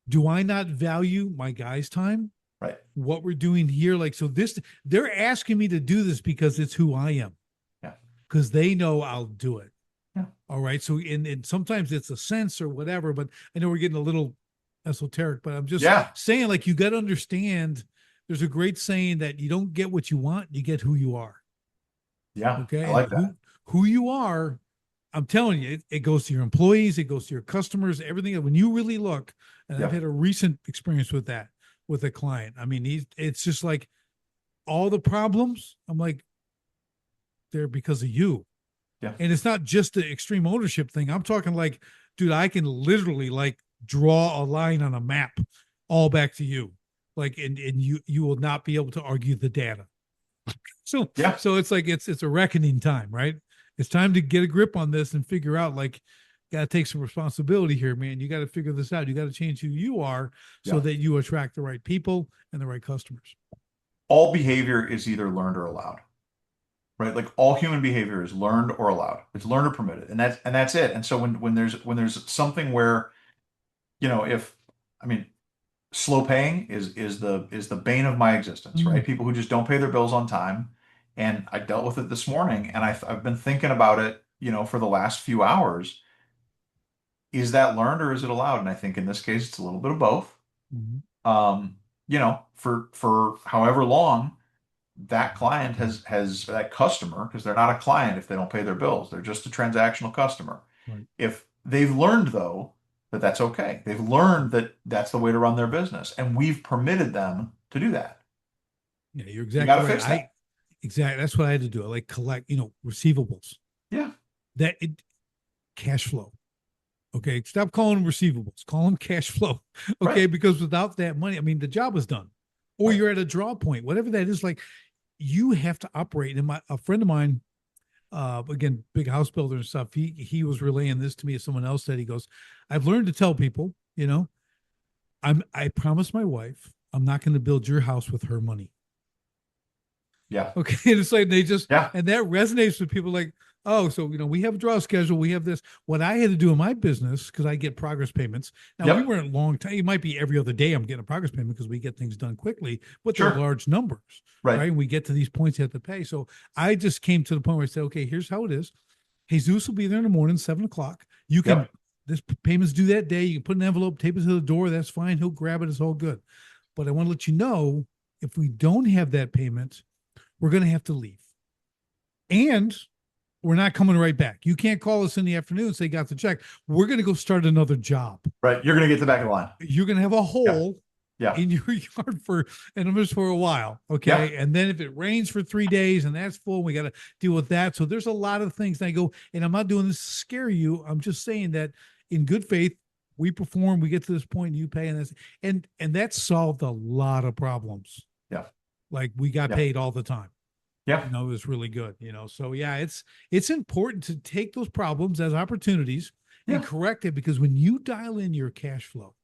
Speaker 2: Do I not value my guy's time?
Speaker 1: Right.
Speaker 2: What we're doing here? Like, so this, they're asking me to do this because it's who I am,
Speaker 1: Yeah.
Speaker 2: because they know I'll do it.
Speaker 1: Yeah.
Speaker 2: All right. So, and sometimes it's a sense or whatever, but I know we're getting a little esoteric, but I'm just
Speaker 1: Yeah.
Speaker 2: saying, like, you got to understand there's a great saying that you don't get what you want, you get who you are.
Speaker 1: Yeah. I
Speaker 2: Okay. And
Speaker 1: like that.
Speaker 2: who you are, I'm telling you, it goes to your employees, it goes to your customers, everything. When you really look, and I've
Speaker 1: Yeah.
Speaker 2: had a recent experience with that with a client. I mean, it's just like all the problems. I'm like, they're because of you.
Speaker 1: Yeah.
Speaker 2: And it's not just the extreme ownership thing. I'm talking like, dude, I can literally like draw a line on a map all back to you. Like, and you will not be able to argue the data. So
Speaker 1: Yeah.
Speaker 2: so it's like it's a reckoning time, right? It's time to get a grip on this and figure out like got to take some responsibility here, man. You got to figure this out. You got to change who you are so
Speaker 1: Yeah.
Speaker 2: that you attract the right people and the right customers.
Speaker 1: All behavior is either learned or allowed, right? Like all human behavior is learned or allowed. It's learned or permitted, and that's it. And so when there's something where, if I mean, slow paying is the bane of my existence,
Speaker 2: Mm.
Speaker 1: right? People who just don't pay their bills on time. And I dealt with it this morning, and I've been thinking about it, for the last few hours. Is that learned or is it allowed? And I think in this case, it's a little bit of both.
Speaker 2: Mhm.
Speaker 1: Um, for however long that client has that customer, because they're not a client if they don't pay their bills, they're just a transactional customer.
Speaker 2: Right.
Speaker 1: If they've learned though that that's okay, they've learned that that's the way to run their business, and we've permitted them to do that.
Speaker 2: Yeah, you're
Speaker 1: We got
Speaker 2: exactly
Speaker 1: to
Speaker 2: right.
Speaker 1: fix that.
Speaker 2: Exactly. That's what I had to do. I like collect, receivables.
Speaker 1: Yeah,
Speaker 2: That it cash flow. Okay. Stop calling them receivables. Call them cash flow.
Speaker 1: right,
Speaker 2: Okay. Because without that money, I mean, the job is done. Or
Speaker 1: right.
Speaker 2: you're at a draw point, whatever that is, like you have to operate. And a friend of mine, again, big house builder and stuff, he was relaying this to me as someone else said. He goes, I've learned to tell people, I promised my wife I'm not going to build your house with her money.
Speaker 1: Yeah,
Speaker 2: Okay. And it's like they just,
Speaker 1: yeah,
Speaker 2: and that resonates with people like, oh, so, we have a draw schedule. We have this. What I had to do in my business, because I get progress payments. Now, we
Speaker 1: yep,
Speaker 2: weren't long time. It might be every other day I'm getting a progress payment because we get things done quickly, but they're
Speaker 1: sure,
Speaker 2: large numbers,
Speaker 1: right,
Speaker 2: right? And we get to these points you have to pay. So I just came to the point where I said, okay, here's how it is. Jesus will be there in the morning, 7 o'clock. You can,
Speaker 1: yep,
Speaker 2: this payment's due that day. You can put an envelope, tape it to the door. That's fine. He'll grab it. It's all good. But I want to let you know if we don't have that payment, we're going to have to leave. And we're not coming right back. You can't call us in the afternoon and say, got the check. We're going to go start another job.
Speaker 1: right. You're gonna get to the back of the line.
Speaker 2: You're going to have a
Speaker 1: Yeah,
Speaker 2: hole
Speaker 1: yeah,
Speaker 2: in your yard and just for a while.
Speaker 1: yeah,
Speaker 2: Okay. And then if it rains for 3 days and that's full, we got to deal with that. So there's a lot of things that I go, and I'm not doing this to scare you. I'm just saying that in good faith, we perform, we get to this point, you pay, and that solved a lot of problems.
Speaker 1: yeah,
Speaker 2: Like we got
Speaker 1: yeah,
Speaker 2: paid all the time.
Speaker 1: yeah,
Speaker 2: It was really good. So yeah, it's important to take those problems as opportunities and
Speaker 1: yeah.
Speaker 2: correct it, because when you dial in your cash flow,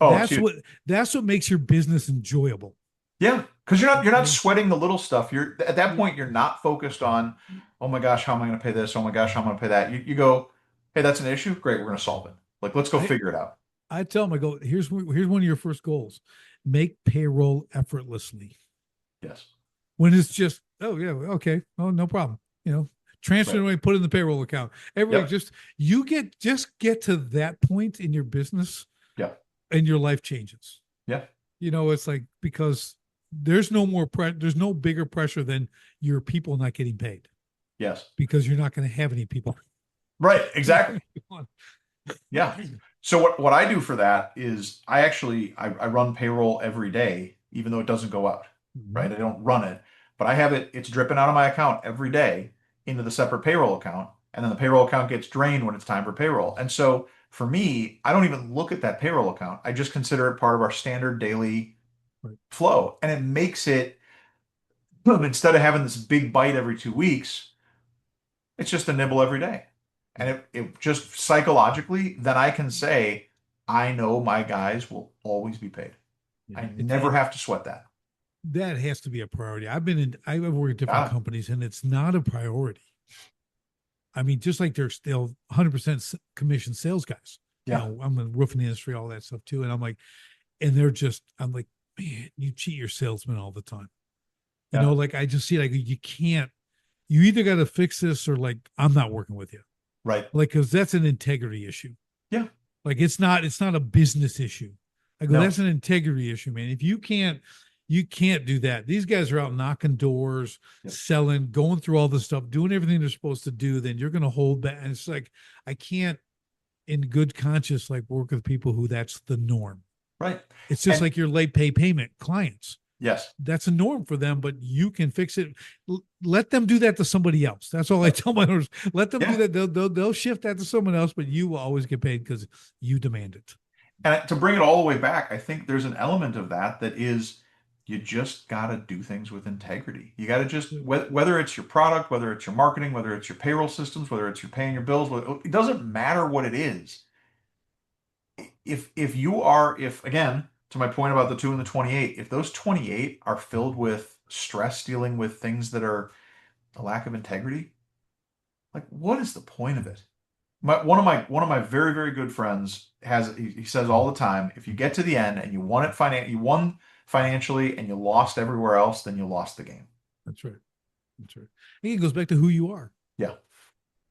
Speaker 1: Oh, it's
Speaker 2: that's
Speaker 1: huge.
Speaker 2: what that's what makes your business enjoyable.
Speaker 1: Yeah, because you're not
Speaker 2: Okay.
Speaker 1: sweating the little stuff. You're at that
Speaker 2: Yeah.
Speaker 1: point, you're not focused on, oh my gosh, how am I going to pay this? Oh my gosh, how am I going to pay that? You go, hey, that's an issue. Great, we're going to solve it. Like, let's go
Speaker 2: I
Speaker 1: figure it out.
Speaker 2: I tell them, I go, here's one of your first goals. Make payroll effortlessly.
Speaker 1: Yes.
Speaker 2: When it's just, oh yeah, okay. Oh, no problem. Transfer it
Speaker 1: Right.
Speaker 2: away, put it in the payroll account. Everybody
Speaker 1: Yep.
Speaker 2: just get to that point in your business
Speaker 1: Yep.
Speaker 2: and your life changes.
Speaker 1: Yep.
Speaker 2: It's like, because there's no bigger pressure than your people not getting paid,
Speaker 1: Yes.
Speaker 2: because you're not going to have any people.
Speaker 1: Right. Exactly. Yeah. So what I do for that is I run payroll every day, even though it doesn't go out,
Speaker 2: Mhm.
Speaker 1: right? I don't run it, but I have it's dripping out of my account every day into the separate payroll account. And then the payroll account gets drained when it's time for payroll. And so for me, I don't even look at that payroll account. I just consider it part of our standard daily
Speaker 2: Right.
Speaker 1: flow. And it makes it, instead of having this big bite every 2 weeks, it's just a nibble every day. And it just psychologically, then I can say, I know my guys will always be paid.
Speaker 2: Yeah.
Speaker 1: I
Speaker 2: It,
Speaker 1: never
Speaker 2: it
Speaker 1: have to sweat that.
Speaker 2: that has to be a priority. I've worked at different
Speaker 1: Got it.
Speaker 2: companies and it's not a priority. I mean, just like they're still 100% commission sales guys. You
Speaker 1: Yeah.
Speaker 2: know, I'm in the roofing industry, all that stuff too. And I'm like, and they're just, I'm like, man, you cheat your salesman all the time. You
Speaker 1: Yeah.
Speaker 2: know, like I just see like you can't, you either got to fix this or like I'm not working with you.
Speaker 1: Right.
Speaker 2: Like, cause that's an integrity issue.
Speaker 1: Yeah.
Speaker 2: Like it's not a business issue. I go,
Speaker 1: No.
Speaker 2: that's an integrity issue, man. If you can't do that. These guys are out knocking doors,
Speaker 1: Yep.
Speaker 2: selling, going through all this stuff, doing everything they're supposed to do. Then you're going to hold back. And it's like, I can't in good conscience, like work with people who that's the norm.
Speaker 1: Right.
Speaker 2: It's just
Speaker 1: And
Speaker 2: like your late pay payment clients.
Speaker 1: yes.
Speaker 2: That's a norm for them, but you can fix it. Let them do that to somebody else. That's all I tell my owners. Let them do
Speaker 1: Yeah.
Speaker 2: that. They'll shift that to someone else, but you will always get paid because you demand it.
Speaker 1: And to bring it all the way back, I think there's an element of that that is you just got to do things with integrity. You got to just, whether it's your product, whether it's your marketing, whether it's your payroll systems, whether it's your paying your bills, it doesn't matter what it is. If you are, if again, to my point about the 2 and the 28, if those 28 are filled with stress dealing with things that are a lack of integrity, like what is the point of it? One of my very very good friends he says all the time, if you get to the end and you won financially and you lost everywhere else, then you lost the game.
Speaker 2: That's right. That's right. I think it goes back to who you are.
Speaker 1: Yeah.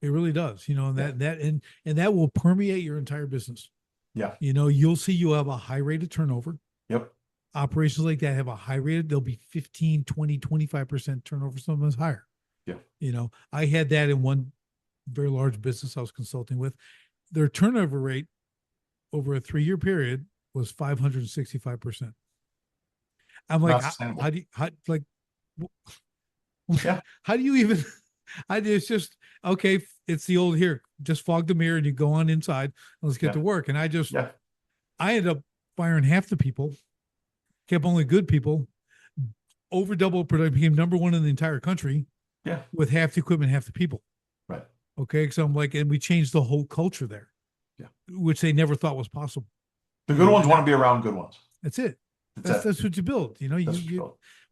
Speaker 2: It really does. You know, and
Speaker 1: Yeah.
Speaker 2: and that will permeate your entire business.
Speaker 1: Yeah.
Speaker 2: You know, you'll see you have a high rate of turnover.
Speaker 1: Yep.
Speaker 2: Operations like that have a high rate. They'll be 15, 20, 25% turnover. Sometimes higher.
Speaker 1: Yeah.
Speaker 2: You know, I had that in one very large business I was consulting with. Their turnover rate over a 3-year period was 565%. I'm like,
Speaker 1: Not sustainable.
Speaker 2: how do you, how, like,
Speaker 1: Yeah.
Speaker 2: how do you even, it's just, okay, it's the old here, just fog the mirror and you go on inside. Let's get
Speaker 1: Yeah.
Speaker 2: to work. And
Speaker 1: Yeah.
Speaker 2: I ended up firing half the people, kept only good people, over double production, became number one in the entire country
Speaker 1: Yeah.
Speaker 2: with half the equipment, half the people.
Speaker 1: Right.
Speaker 2: Okay. So I'm like, and we changed the whole culture there,
Speaker 1: Yeah.
Speaker 2: which they never thought was possible.
Speaker 1: The good ones want to be around good ones.
Speaker 2: That's it.
Speaker 1: That's
Speaker 2: That's what you build. You know,
Speaker 1: it.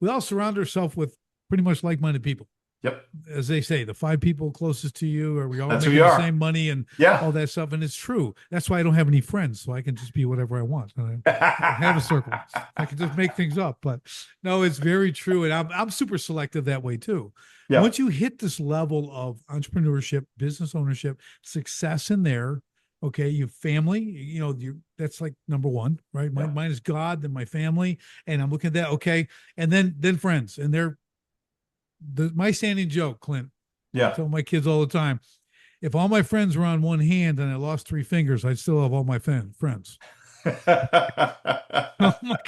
Speaker 2: we all surround ourselves with pretty much like-minded people.
Speaker 1: Yep.
Speaker 2: As they say, the 5 people closest to you, or we all
Speaker 1: That's who
Speaker 2: making
Speaker 1: you
Speaker 2: the
Speaker 1: are.
Speaker 2: same money and
Speaker 1: Yeah.
Speaker 2: all that stuff. And it's true. That's why I don't have any friends. So I can just be whatever I want. I have a circle. I can just make things up. But no, it's very true. And I'm super selective that way too.
Speaker 1: Yeah.
Speaker 2: Once you hit this level of entrepreneurship, business ownership, success in there, okay, you family, you know, that's like number one, right?
Speaker 1: Yeah.
Speaker 2: Mine is God, then my family, and I'm looking at that, okay, and then friends, and they're my standing joke, Clint.
Speaker 1: Yeah.
Speaker 2: I tell my kids all the time, if all my friends were on one hand and I lost 3 fingers, I'd still have all my friends. Like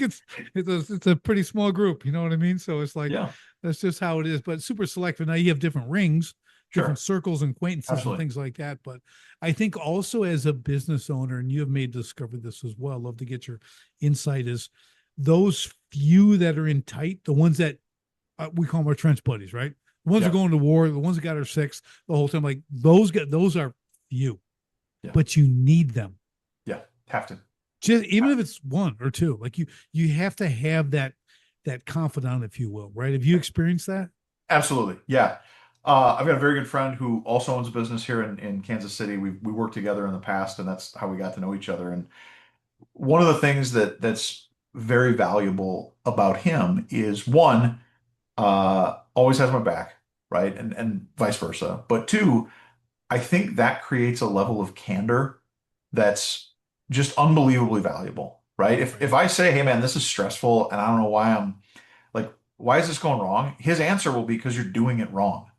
Speaker 2: it's a pretty small group, you know what I mean? So it's like,
Speaker 1: yeah.
Speaker 2: that's just how it is. But super selective. Now you have different rings, different circles and acquaintances
Speaker 1: Absolutely.
Speaker 2: and things like that. But I think also as a business owner, and you have made discovered this as well, love to get your insight, is those few that are in tight, the ones that we call them our trench buddies, right? The ones that are going to war, the ones that got our 6 the whole time, like those are few, but you need them.
Speaker 1: Yeah. Have to.
Speaker 2: Just even if it's 1 or 2, like you have to have that confidant, if you will, right? Have you experienced that?
Speaker 1: Absolutely. Yeah. I've got a very good friend who also owns a business here in Kansas City. We worked together in the past, and that's how we got to know each other. And one of the things that's very valuable about him is, one, always has my back, right? And vice versa. But 2, I think that creates a level of candor that's just unbelievably valuable, right? If I say, hey man, this is stressful and I don't know why I'm like, why is this going wrong? His answer will be because you're doing it wrong.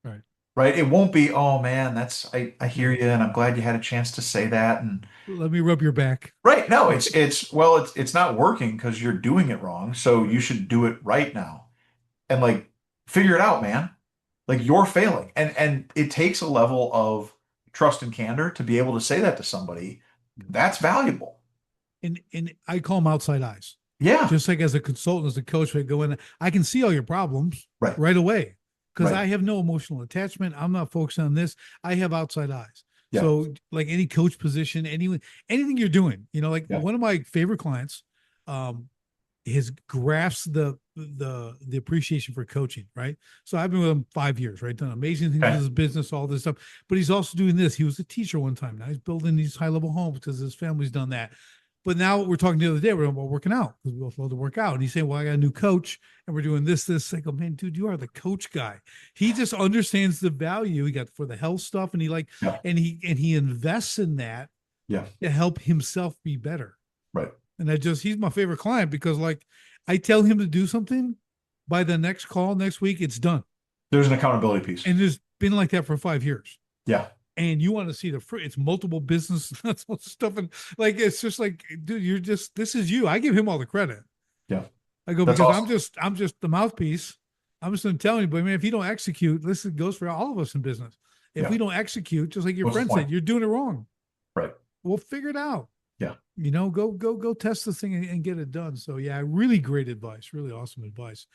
Speaker 2: Right.
Speaker 1: Right. It won't be, oh man, I hear you and I'm glad you had a chance to say that. And
Speaker 2: Let me rub your back.
Speaker 1: right. No, it's not working because you're doing it wrong. So you should do it right now. And like figure it out, man. Like you're failing. And it takes a level of trust and candor to be able to say that to somebody. That's valuable.
Speaker 2: And I call them outside eyes.
Speaker 1: Yeah.
Speaker 2: Just like as a consultant, as a coach, I go in, I can see all your problems right away because I have no emotional attachment. I'm not focused on this. I have outside eyes. Yeah. So like any coach position, anything you're doing, you know, like one of my favorite clients, his grasps the appreciation for coaching, right? So I've been with him 5 years, right? Done amazing things with
Speaker 1: Okay.
Speaker 2: his business, all this stuff. But he's also doing this. He was a teacher one time. Now he's building these high level homes because his family's done that. But now we're talking the other day, we're about working out because we both love to work out. And he's saying, well, I got a new coach and we're doing this. I go, man, dude, you are the coach guy. He just understands the value he got for the health stuff. And
Speaker 1: Yeah.
Speaker 2: he invests in that
Speaker 1: Yeah.
Speaker 2: to help himself be better.
Speaker 1: Right.
Speaker 2: And he's my favorite client because like I tell him to do something, by the next call next week, it's done.
Speaker 1: There's an accountability piece.
Speaker 2: And it's been like that for 5 years.
Speaker 1: Yeah.
Speaker 2: And you want to see the fruit. It's multiple business stuff. And like, it's just like, dude, this is you. I give him all the credit.
Speaker 1: Yeah.
Speaker 2: I go,
Speaker 1: That's
Speaker 2: because
Speaker 1: awesome.
Speaker 2: I'm just the mouthpiece. I'm just going to tell anybody, man, if you don't execute, this goes for all of us in business. If
Speaker 1: Yeah.
Speaker 2: we don't execute, just like your
Speaker 1: What's the
Speaker 2: friend
Speaker 1: point?
Speaker 2: said, you're doing it wrong.
Speaker 1: Right.
Speaker 2: We'll figure it out.
Speaker 1: Yeah.
Speaker 2: Go test the thing and get it done. So yeah, really great advice, really awesome advice.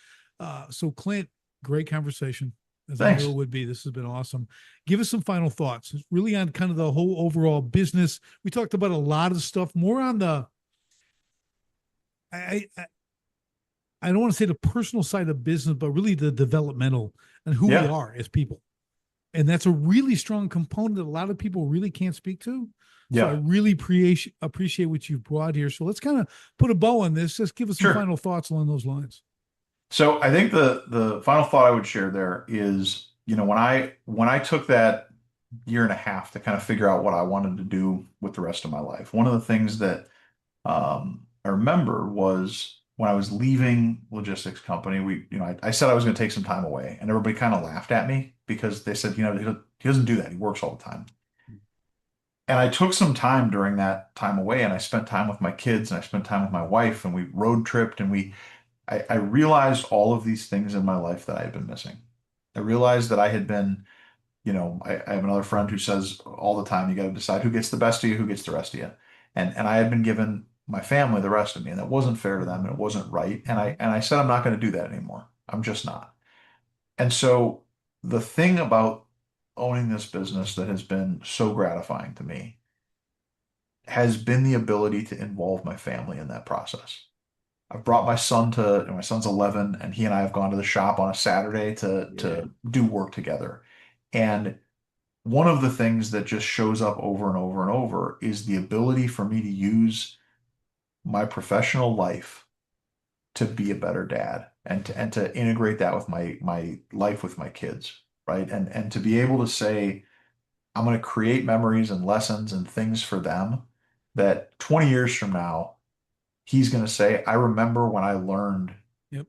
Speaker 2: So Clint, great conversation, as I
Speaker 1: Thanks.
Speaker 2: knew it would be. This has been awesome. Give us some final thoughts, really on kind of the whole overall business. We talked about a lot of stuff, more on the I don't want to say the personal side of business, but really the developmental and who we
Speaker 1: Yeah.
Speaker 2: are as people. And that's a really strong component that a lot of people really can't speak to. So I
Speaker 1: Yeah.
Speaker 2: really appreciate what you've brought here. So let's kind of put a bow on this. Just give us some
Speaker 1: Sure.
Speaker 2: final thoughts along those lines.
Speaker 1: So I think the final thought I would share there is, when I took that year and a half to kind of figure out what I wanted to do with the rest of my life, one of the things that I remember was when I was leaving logistics company, I said I was going to take some time away, and everybody kind of laughed at me because they said, he doesn't do that. He works all the time. And I took some time during that time away, and I spent time with my kids, and I spent time with my wife, and we road tripped, and I realized all of these things in my life that I had been missing. I realized that I had been, I have another friend who says all the time, you got to decide who gets the best of you, who gets the rest of you. And I had been given my family the rest of me, and that wasn't fair to them, and it wasn't right. And I said, I'm not going to do that anymore. I'm just not. And so the thing about owning this business that has been so gratifying to me has been the ability to involve my family in that process. I've brought my son's 11, and he and I have gone to the shop on a Saturday to do work together. And one of the things that just shows up over and over and over is the ability for me to use my professional life to be a better dad and to integrate that with my life with my kids, right? And to be able to say, I'm going to create memories and lessons and things for them that 20 years from now, he's going to say, I remember when I learned,
Speaker 2: Yep.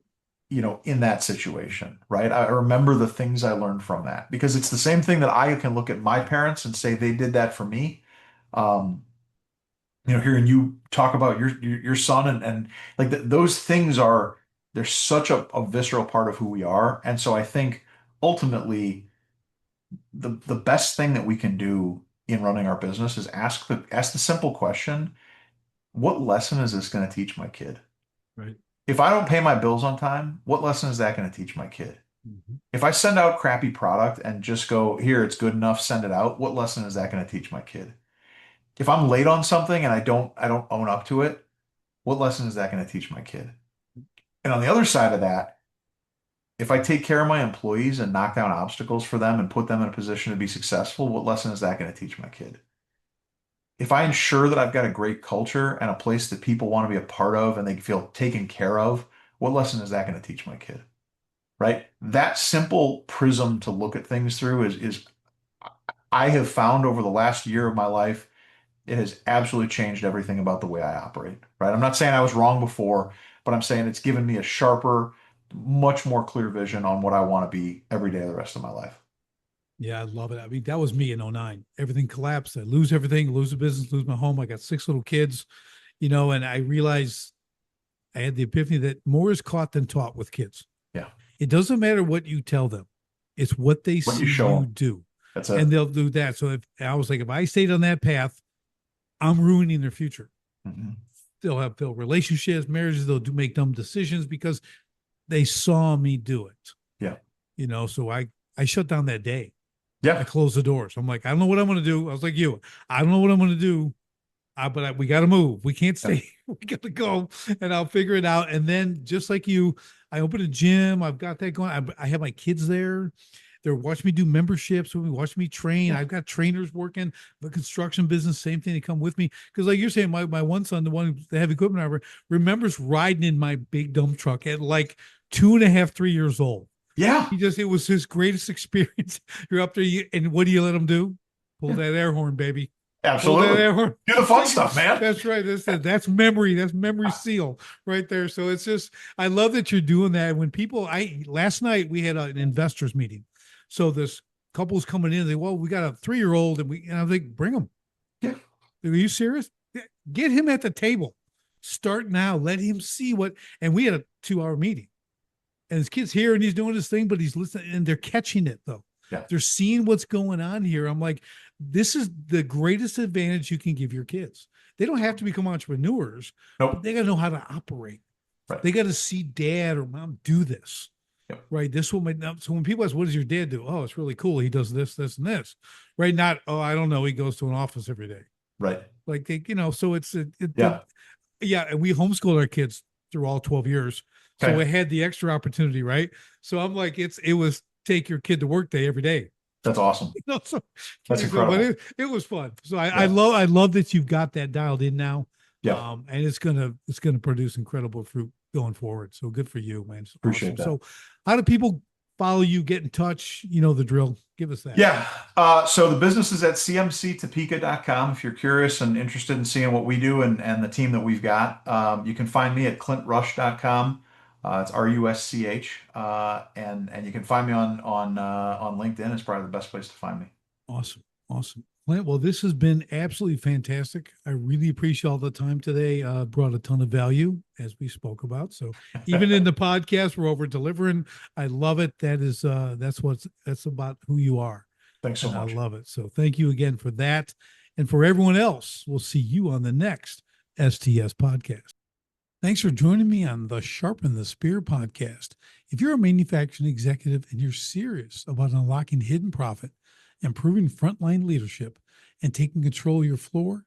Speaker 1: In that situation, right? I remember the things I learned from that because it's the same thing that I can look at my parents and say they did that for me. Um, Hearing you talk about your son and like those things they're such a visceral part of who we are. And so I think ultimately the best thing that we can do in running our business is ask the simple question, what lesson is this going to teach my kid?
Speaker 2: Right.
Speaker 1: If I don't pay my bills on time, what lesson is that going to teach my kid?
Speaker 2: Mm-hmm.
Speaker 1: If I send out crappy product and just go, here, it's good enough, send it out, what lesson is that going to teach my kid? If I'm late on something and I don't own up to it, what lesson is that going to teach my kid? And on the other side of that, if I take care of my employees and knock down obstacles for them and put them in a position to be successful, what lesson is that going to teach my kid? If I ensure that I've got a great culture and a place that people want to be a part of and they feel taken care of, what lesson is that going to teach my kid? Right? That simple prism to look at things through is I have found over the last year of my life, it has absolutely changed everything about the way I operate. Right? I'm not saying I was wrong before, but I'm saying it's given me a sharper, much more clear vision on what I want to be every day of the rest of my life.
Speaker 2: Yeah, I love it. I mean, that was me in '09. Everything collapsed. I lose everything, lose the business, lose my home. I got 6 little kids, and I realized I had the epiphany that more is caught than taught with kids.
Speaker 1: Yeah.
Speaker 2: It doesn't matter what you tell them. It's what they
Speaker 1: What
Speaker 2: see
Speaker 1: you show
Speaker 2: you
Speaker 1: them.
Speaker 2: do.
Speaker 1: That's
Speaker 2: And
Speaker 1: it.
Speaker 2: they'll do that. So I was like, if I stayed on that path, I'm ruining their future.
Speaker 1: Mhm.
Speaker 2: They'll have failed relationships, marriages, they'll make dumb decisions because they saw me do it.
Speaker 1: Yeah.
Speaker 2: So I shut down that day. I
Speaker 1: Yeah.
Speaker 2: closed the doors. I'm like, I don't know what I'm going to do. I was like you. I don't know what I'm going to do. We got to move. We can't
Speaker 1: Yeah.
Speaker 2: stay. We got to go, and I'll figure it out. And then, just like you, I open a gym. I've got that going. I have my kids there. They're watching me do memberships. When we watch me train,
Speaker 1: Yeah.
Speaker 2: I've got trainers working the construction business. Same thing. They come with me because, like you're saying, my one son, the one the heavy equipment driver, remembers riding in my big dump truck at like 2.5, 3 years old.
Speaker 1: Yeah.
Speaker 2: It was his greatest experience. You're up there, and what do you let him do? Pull
Speaker 1: Yeah.
Speaker 2: that air horn, baby. Pull that
Speaker 1: Absolutely.
Speaker 2: air horn.
Speaker 1: Do the fun stuff, man.
Speaker 2: That's right. That's memory. That's memory seal right there. So it's just, I love that you're doing that. When people, last night we had an investors meeting. So this couple's coming in. Well, we got a 3-year-old, and I was like, bring him.
Speaker 1: Yeah.
Speaker 2: Are you serious? Get him at the table. Start now. Let him see and we had a 2-hour meeting. And his kid's here and he's doing his thing, but he's listening and they're catching it though.
Speaker 1: Yeah.
Speaker 2: They're seeing what's going on here. I'm like, this is the greatest advantage you can give your kids. They don't have to become entrepreneurs,
Speaker 1: Nope.
Speaker 2: but they got to know how to operate.
Speaker 1: Right.
Speaker 2: They got to see dad or mom do this.
Speaker 1: Yep.
Speaker 2: Right. This will make, so when people ask, what does your dad do? Oh, it's really cool. He does this, this, and this. Right. Not, oh, I don't know. He goes to an office every day.
Speaker 1: Right.
Speaker 2: Like, so it's,
Speaker 1: Yeah.
Speaker 2: Yeah. And we homeschooled our kids through all 12 years. So
Speaker 1: Okay.
Speaker 2: we had the extra opportunity, right? So I'm like, it was take your kid to work day every day.
Speaker 1: That's awesome.
Speaker 2: So,
Speaker 1: That's incredible.
Speaker 2: But it was fun. So I love that you've got that dialed in now.
Speaker 1: Yeah.
Speaker 2: And it's gonna produce incredible fruit going forward. So good for you, man. It's
Speaker 1: Appreciate
Speaker 2: awesome.
Speaker 1: that.
Speaker 2: So how do people follow you, get in touch? You know the drill. Give us that.
Speaker 1: Yeah. So the business is at cmctopeka.com. If you're curious and interested in seeing what we do and the team that we've got, you can find me at clintrusch.com. It's RUSCH. And you can find me on LinkedIn. It's probably the best place to find me.
Speaker 2: Awesome. Awesome. Clint, well, this has been absolutely fantastic. I really appreciate all the time today. Brought a ton of value as we spoke about. So even in the podcast, we're over delivering. I love it. That's about who you are.
Speaker 1: Thanks so much.
Speaker 2: I love it. So thank you again for that. And for everyone else, we'll see you on the next STS podcast. Thanks for joining me on the Sharpen the Spear podcast. If you're a manufacturing executive and you're serious about unlocking hidden profit, improving frontline leadership, and taking control of your floor,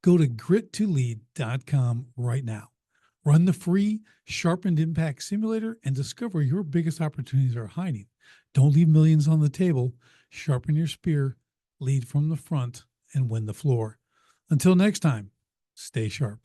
Speaker 2: go to grit2lead.com right now. Run the free Sharpened Impact Simulator and discover your biggest opportunities are hiding. Don't leave millions on the table. Sharpen your spear, lead from the front, and win the floor. Until next time, stay sharp.